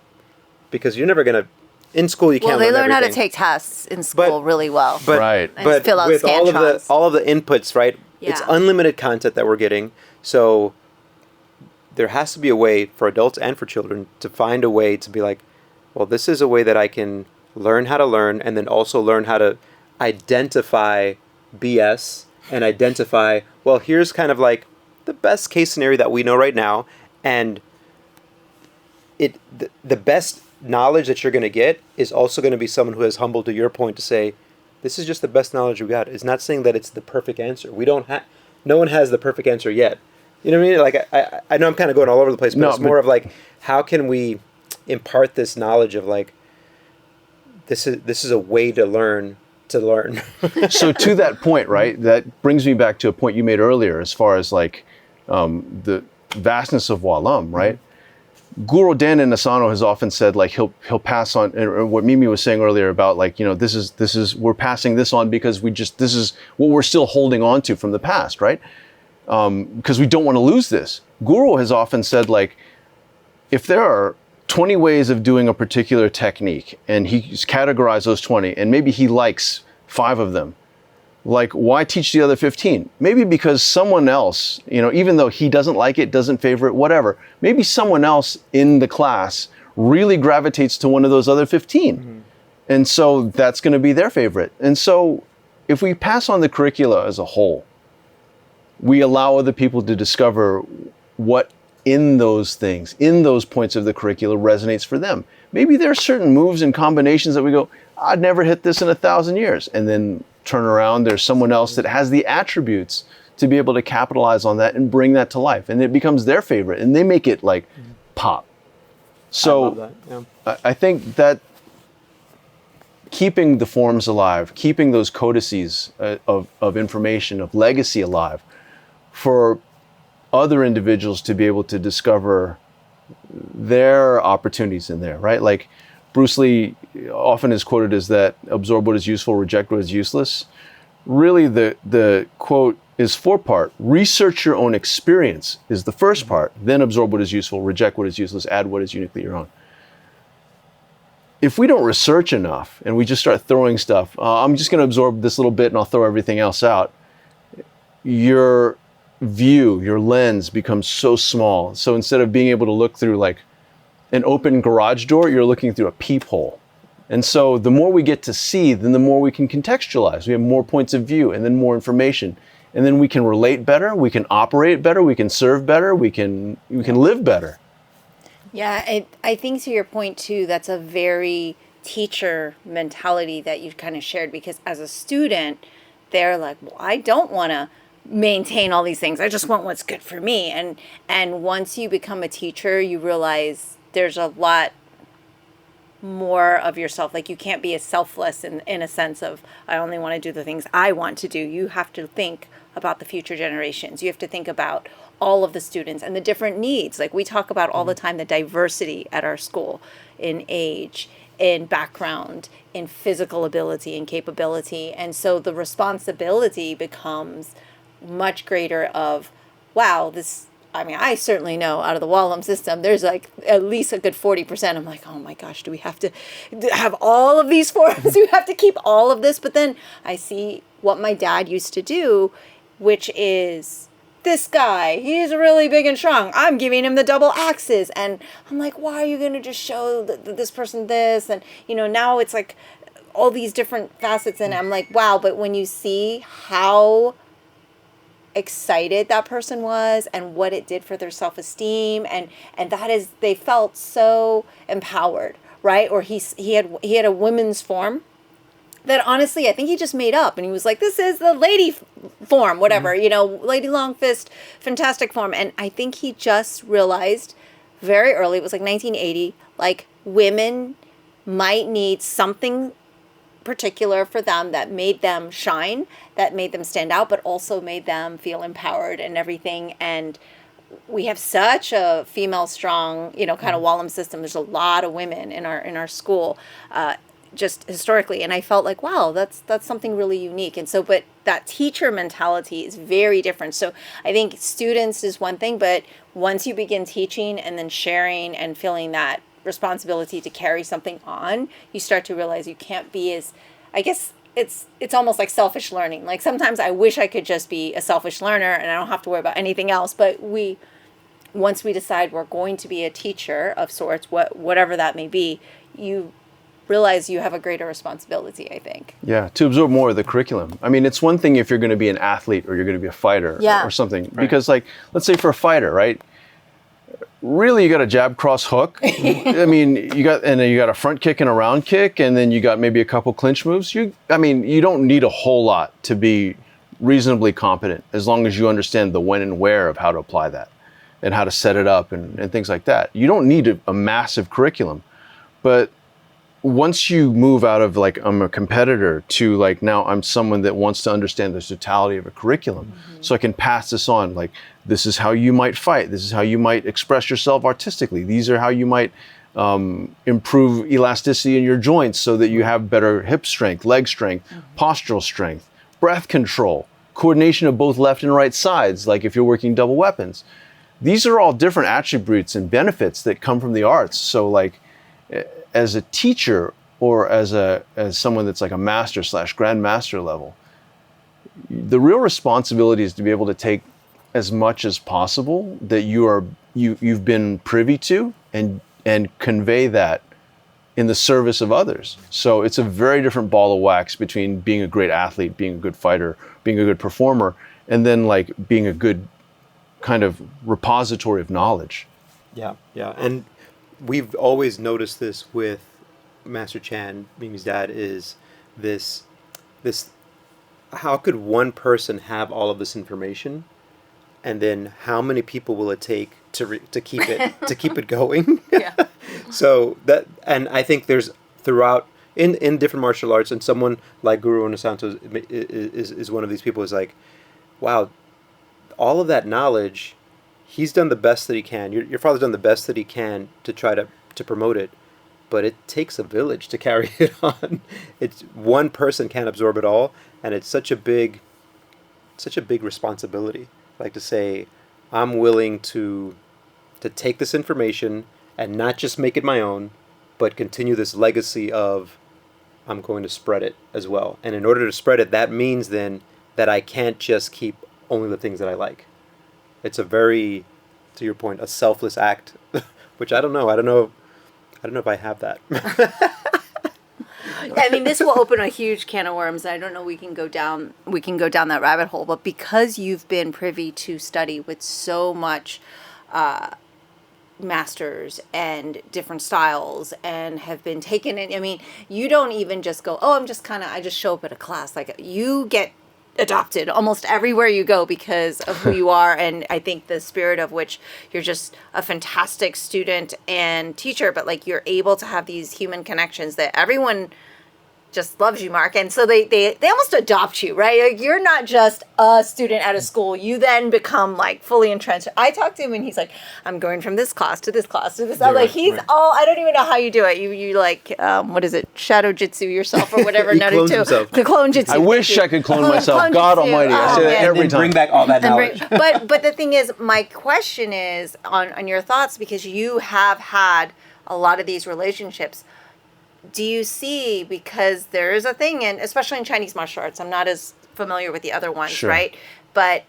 because you're never going to, in school you can't Well, they learn learn how to everything. take tests in school But- really well. But, Right. And but fill out with Scantrons. all of the inputs, right? It's Yeah. unlimited content that we're getting. So there has to be a way for adults and for children to find a way to be like, well, this is a way that I can learn how to learn and then also learn how to identify BS and identify, well, here's kind of like the best case scenario that we know right now. And the best knowledge that you're going to get is also going to be someone who is humble, to your point, to say, this is just the best knowledge we got. It's not saying that it's the perfect answer. We don't have, no one has the perfect answer yet. You know what I mean? Like, I know I'm kind of going all over the place, but it's more of like, how can we impart this knowledge of like, this is a way to learn. So to that point, right, that brings me back to a point you made earlier as far as like the vastness of Walam, right? Guru Dan Asano has often said like he'll pass on, and what Mimi was saying earlier about like, you know, this is we're passing this on because this is what we're still holding on to from the past, right? Because we don't want to lose this. Guru has often said like, if there are 20 ways of doing a particular technique, and he's categorized those 20, and maybe he likes 5 of them. Like, why teach the other 15? Maybe because someone else, you know, even though he doesn't like it, doesn't favor it, whatever, maybe someone else in the class really gravitates to one of those other 15. Mm-hmm. And so that's going to be their favorite. And so if we pass on the curricula as a whole, we allow other people to discover what in those things, in those points of the curricula resonates for them. Maybe there are certain moves and combinations that we go, I'd never hit this in 1,000 years. And then turn around, there's someone else that has the attributes to be able to capitalize on that and bring that to life. And it becomes their favorite and they make it like pop. So I love that. Yeah. I think that keeping the forms alive, keeping those codices of information, of legacy alive for other individuals to be able to discover their opportunities in there, right? Like Bruce Lee often is quoted as that absorb what is useful, reject what is useless. Really the quote is 4-part. Research your own experience is the first part, then absorb what is useful, reject what is useless, add what is uniquely your own. If we don't research enough and we just start throwing stuff, I'm just going to absorb this little bit and I'll throw everything else out, your view, your lens becomes so small. So instead of being able to look through like an open garage door, you're looking through a peephole. And so the more we get to see, then the more we can contextualize. We have more points of view and then more information. And then we can relate better, we can operate better, we can serve better, we can live better. Yeah, I think to your point too, that's a very teacher mentality that you've kind of shared, because as a student, they're like, well, I don't want to maintain all these things. I just want what's good for me. And once you become a teacher, you realize there's a lot more of yourself. Like you can't be as selfless in a sense of, I only want to do the things I want to do. You have to think about the future generations. You have to think about all of the students and the different needs. Like we talk about all the time, the diversity at our school in age, in background, in physical ability and capability. And so the responsibility becomes much greater of, wow, this, I mean, I certainly know out of the Walam system, there's like at least a good 40%. I'm like, oh my gosh, do we have to have all of these forms? Do we have to keep all of this? But then I see what my dad used to do, which is this guy, he's really big and strong. I'm giving him the double axes. And I'm like, why are you going to just show this person this? And, you know, now it's like all these different facets. And I'm like, wow. But when you see how excited that person was and what it did for their self-esteem, and that is, they felt so empowered, right? Or he had a women's form that honestly I think he just made up, and he was like, this is the lady form, whatever, you know, lady long fist, fantastic form. And I think he just realized very early, it was like 1980, like women might need something particular for them that made them shine, that made them stand out, but also made them feel empowered and everything. And we have such a female strong, you know, kind of Walam system. There's a lot of women in our school, just historically. And I felt like, wow, that's something really unique. And so, but that teacher mentality is very different. So I think students is one thing, but once you begin teaching and then sharing and feeling that responsibility to carry something on, you start to realize you can't be as, I guess it's almost like selfish learning. Like sometimes I wish I could just be a selfish learner and I don't have to worry about anything else. But once we decide we're going to be a teacher of sorts, whatever that may be, you realize you have a greater responsibility, I think. Yeah, to absorb more of the curriculum. I mean, it's one thing if you're going to be an athlete or you're going to be a fighter or something. Right. Because like, let's say for a fighter, right? really, you got a jab, cross, hook. I mean, you got a front kick and a round kick, and then you got maybe a couple clinch moves. You don't need a whole lot to be reasonably competent, as long as you understand the when and where of how to apply that and how to set it up and things like that. You don't need a massive curriculum, but once you move out of like, I'm a competitor, to like, now I'm someone that wants to understand the totality of a curriculum, so I can pass this on. Like, this is how you might fight. This is how you might express yourself artistically. These are how you might improve elasticity in your joints so that you have better hip strength, leg strength, postural strength, breath control, coordination of both left and right sides, like if you're working double weapons. These are all different attributes and benefits that come from the arts. So like, as a teacher, or as someone that's like a master / grandmaster level, the real responsibility is to be able to take as much as possible that you've been privy to and convey that in the service of others. So it's a very different ball of wax between being a great athlete, being a good fighter, being a good performer, and then like being a good kind of repository of knowledge. Yeah. And we've always noticed this with Master Chan, Mimi's dad, is this how could one person have all of this information, and then how many people will it take to keep it going? Yeah. So that, and I think there's throughout in different martial arts, and someone like Guru Onosanto is one of these people, is like, wow, all of that knowledge, he's done the best that he can. Your father's done the best that he can to try to promote it, but it takes a village to carry it on. It's one person can't absorb it all, and it's such a big responsibility. Like to say, I'm willing to take this information and not just make it my own, but continue this legacy of, I'm going to spread it as well. And in order to spread it, that means then that I can't just keep only the things that I like. It's a very, to your point, a selfless act, which I don't know if I have that. I mean, this will open a huge can of worms. I don't know. We can go down that rabbit hole. But because you've been privy to study with so much masters and different styles, and have been taken in. I mean, you don't even just go, oh, I just show up at a class. Like, you get adopted almost everywhere you go because of who you are. And I think the spirit of which you're just a fantastic student and teacher, but like, you're able to have these human connections that everyone just loves you, Mark. And so they almost adopt you, right? Like, you're not just a student at a school. You then become like fully entrenched. I talked to him and he's like, I'm going from this class to this class to this. I'm like, he's all, I don't even know how you do it. You like, what is it? Shadow jitsu yourself or whatever. He clones himself. The clone jitsu. I wish I could clone myself. God almighty. I say that every time. Bring back all that knowledge. But the thing is, my question is on your thoughts, because you have had a lot of these relationships. Do you see, because there is a thing, and especially in Chinese martial arts, I'm not as familiar with the other ones, sure, right? But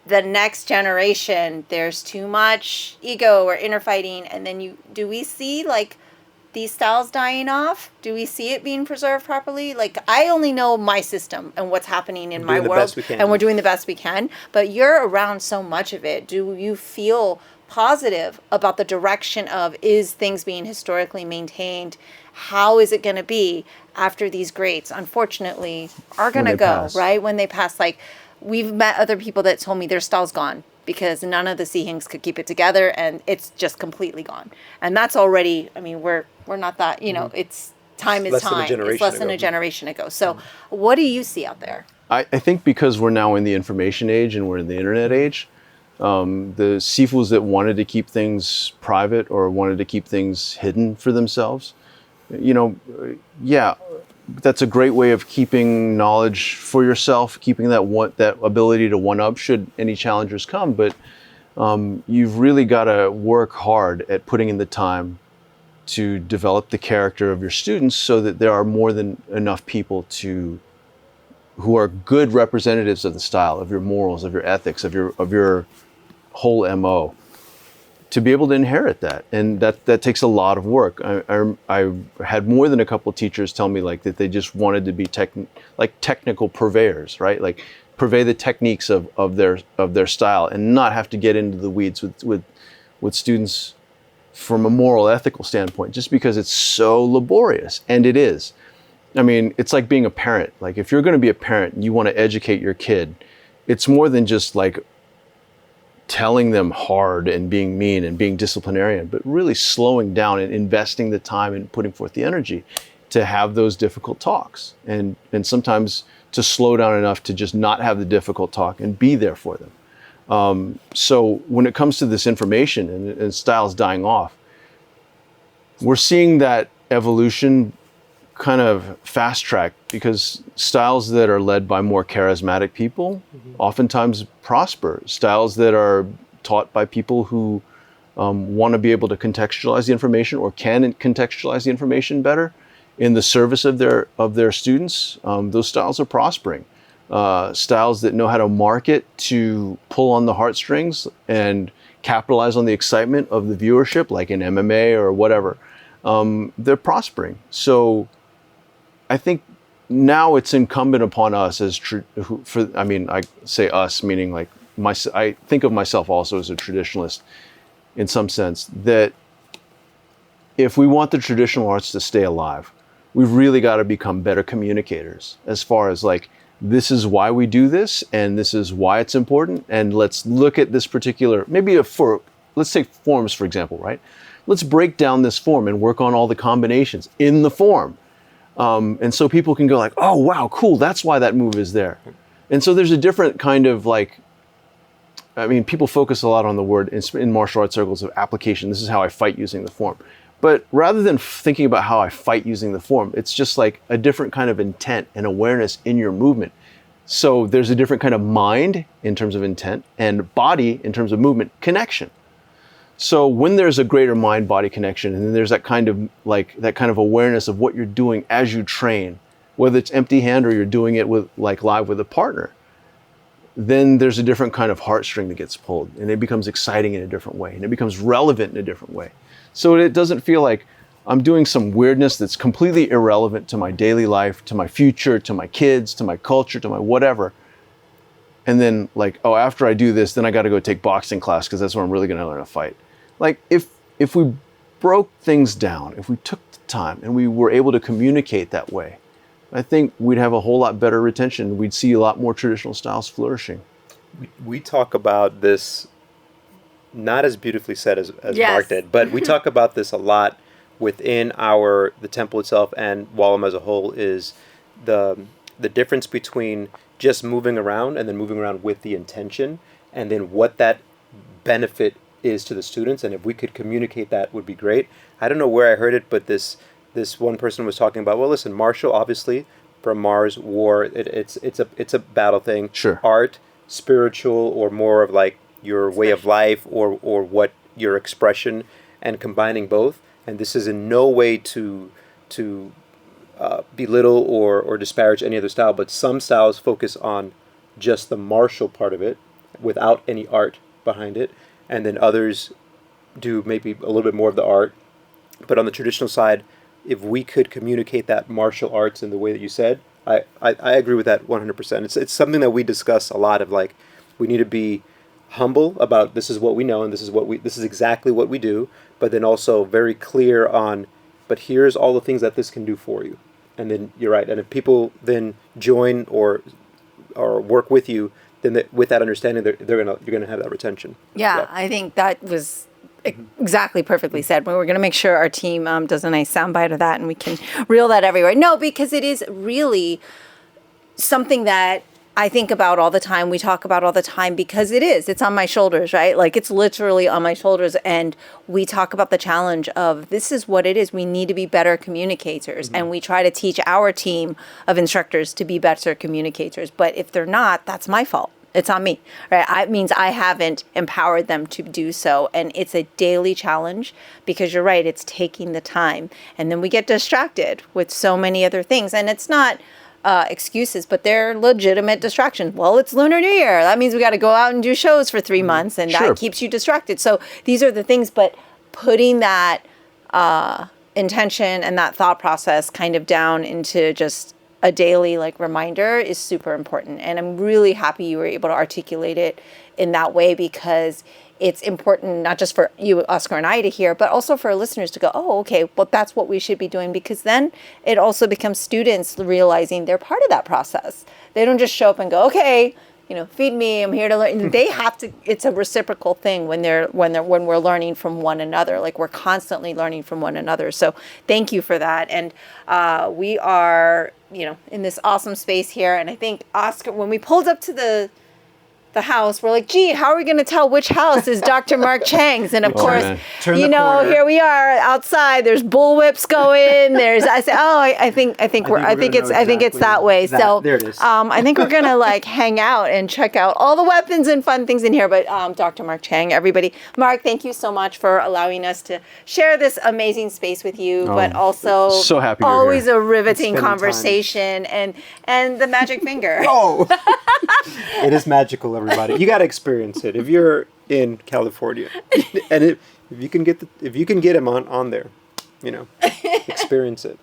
the next generation, there's too much ego or inner fighting, and then do we see like these styles dying off? Do we see it being preserved properly? Like, I only know my system and what's happening in my world, and we're doing the best we can. But you're around so much of it. Do you feel positive about the direction of, is things being historically maintained? How is it going to be after these greats, unfortunately, are going to go, pass, right? When they pass. Like, we've met other people that told me their style's gone because none of the Sihings could keep it together, and it's just completely gone. And that's already, I mean, we're not that, it's time is time. It's less than a generation ago. So what do you see out there? I think because we're now in the information age and we're in the internet age, the Sifus that wanted to keep things private or wanted to keep things hidden for themselves, that's a great way of keeping knowledge for yourself, keeping that ability to one-up should any challengers come. But you've really got to work hard at putting in the time to develop the character of your students so that there are more than enough people who are good representatives of the style, of your morals, of your ethics, of your whole MO, to be able to inherit that. And that takes a lot of work. I had more than a couple of teachers tell me like that they just wanted to be technical purveyors, right? Like, purvey the techniques of their style and not have to get into the weeds with students from a moral, ethical standpoint, just because it's so laborious, and it is. I mean, it's like being a parent. Like, if you're going to be a parent and you want to educate your kid, it's more than just like telling them hard and being mean and being disciplinarian, but really slowing down and investing the time and putting forth the energy to have those difficult talks, and sometimes to slow down enough to just not have the difficult talk and be there for them. So when it comes to this information and styles dying off, we're seeing that evolution kind of fast track, because styles that are led by more charismatic people oftentimes prosper. Styles that are taught by people who want to be able to contextualize the information, or can contextualize the information better in the service of their students, those styles are prospering. Styles that know how to market to pull on the heartstrings and capitalize on the excitement of the viewership, like in MMA or whatever, they're prospering. So I think now it's incumbent upon us I say us, meaning like I think of myself also as a traditionalist in some sense, that if we want the traditional arts to stay alive, we've really got to become better communicators, as far as like, this is why we do this, and this is why it's important, and let's look at this particular, let's take forms, for example, right? Let's break down this form and work on all the combinations in the form. And so people can go like, oh, wow, cool, that's why that move is there. And so there's a different kind of like, I mean, people focus a lot on the word in martial arts circles of application. This is how I fight using the form. But rather than thinking about how I fight using the form, it's just like a different kind of intent and awareness in your movement. So there's a different kind of mind in terms of intent, and body in terms of movement connection. So when there's a greater mind-body connection, and then there's that kind of awareness of what you're doing as you train, whether it's empty hand or you're doing it with like live with a partner, then there's a different kind of heartstring that gets pulled, and it becomes exciting in a different way, and it becomes relevant in a different way. So it doesn't feel like I'm doing some weirdness that's completely irrelevant to my daily life, to my future, to my kids, to my culture, to my whatever. And then like, oh, after I do this, then I got to go take boxing class because that's where I'm really going to learn to fight. Like if we broke things down, if we took the time and we were able to communicate that way, I think we'd have a whole lot better retention. We'd see a lot more traditional styles flourishing. We talk about this, not as beautifully said as Yes. Mark did, but we talk about this a lot within the temple itself and Wallam as a whole, is the difference between just moving around and then moving around with the intention, and then what that benefit is to the students. And if we could communicate that, would be great. I don't know where I heard it, but this one person was talking about, well, listen, martial, obviously, from Mars, war, it's a battle thing. Sure. Art, spiritual, or more of like your way of life, or what your expression, and combining both. And this is in no way to belittle or disparage any other style, but some styles focus on just the martial part of it without any art behind it, and then others do maybe a little bit more of the art. But on the traditional side, if we could communicate that martial arts in the way that you said, I agree with that 100%. It's something that we discuss a lot, of like, we need to be humble about this is what we know and this is exactly what we do, but then also very clear on, but here's all the things that this can do for you. And then you're right. And if people then join or work with you, then with that understanding, you're gonna have that retention. Yeah, I think that was exactly perfectly said. We're going to make sure our team does a nice soundbite of that, and we can reel that everywhere. No, because it is really something that I think about all the time. We talk about all the time, because it's on my shoulders, right? Like, it's literally on my shoulders. And we talk about the challenge of, this is what it is. We need to be better communicators. And we try to teach our team of instructors to be better communicators. But if they're not, that's my fault. It's on me, right? It means I haven't empowered them to do so. And it's a daily challenge, because you're right, it's taking the time. And then we get distracted with so many other things. And it's not excuses, but they're legitimate distractions. Well, it's Lunar New Year. That means we got to go out and do shows for 3 months, and Sure. that keeps you distracted. So these are the things, but putting that intention and that thought process kind of down into just a daily like reminder is super important. And I'm really happy you were able to articulate it in that way, because it's important not just for you, Oscar, and I to hear, but also for our listeners to go, oh, okay, well, that's what we should be doing, because then it also becomes students realizing they're part of that process. They don't just show up and go, okay, feed me, I'm here to learn. They have to, it's a reciprocal thing when we're learning from one another. Like, we're constantly learning from one another. So thank you for that. And we are, in this awesome space here. And I think, Oscar, when we pulled up to the house, we're like, gee, how are we going to tell which house is Dr. Mark Cheng's? And of course, Turn the corner. here we are outside. There's bullwhips going. I say, oh, I think it's that way. So there it is. I think we're gonna like hang out and check out all the weapons and fun things in here. But Dr. Mark Cheng, everybody, Mark, thank you so much for allowing us to share this amazing space with you. But also, so happy you're always here. a riveting Spending conversation and the magic finger. Oh, it is magical, everybody. You got to experience it. If you're in California, and if you can get him on there, experience it.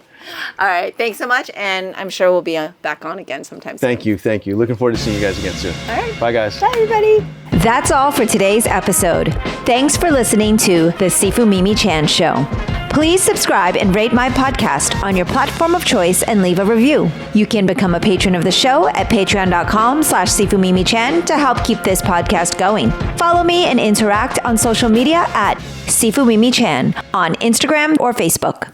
All right, thanks so much, and I'm sure we'll be back on again sometime soon. Thank you. Looking forward to seeing you guys again soon. All right. Bye, guys. Bye, everybody. That's all for today's episode. Thanks for listening to The Sifu Mimi Chan Show. Please subscribe and rate my podcast on your platform of choice and leave a review. You can become a patron of the show at patreon.com/SifuMimiChan to help keep this podcast going. Follow me and interact on social media at Sifu Mimi Chan on Instagram or Facebook.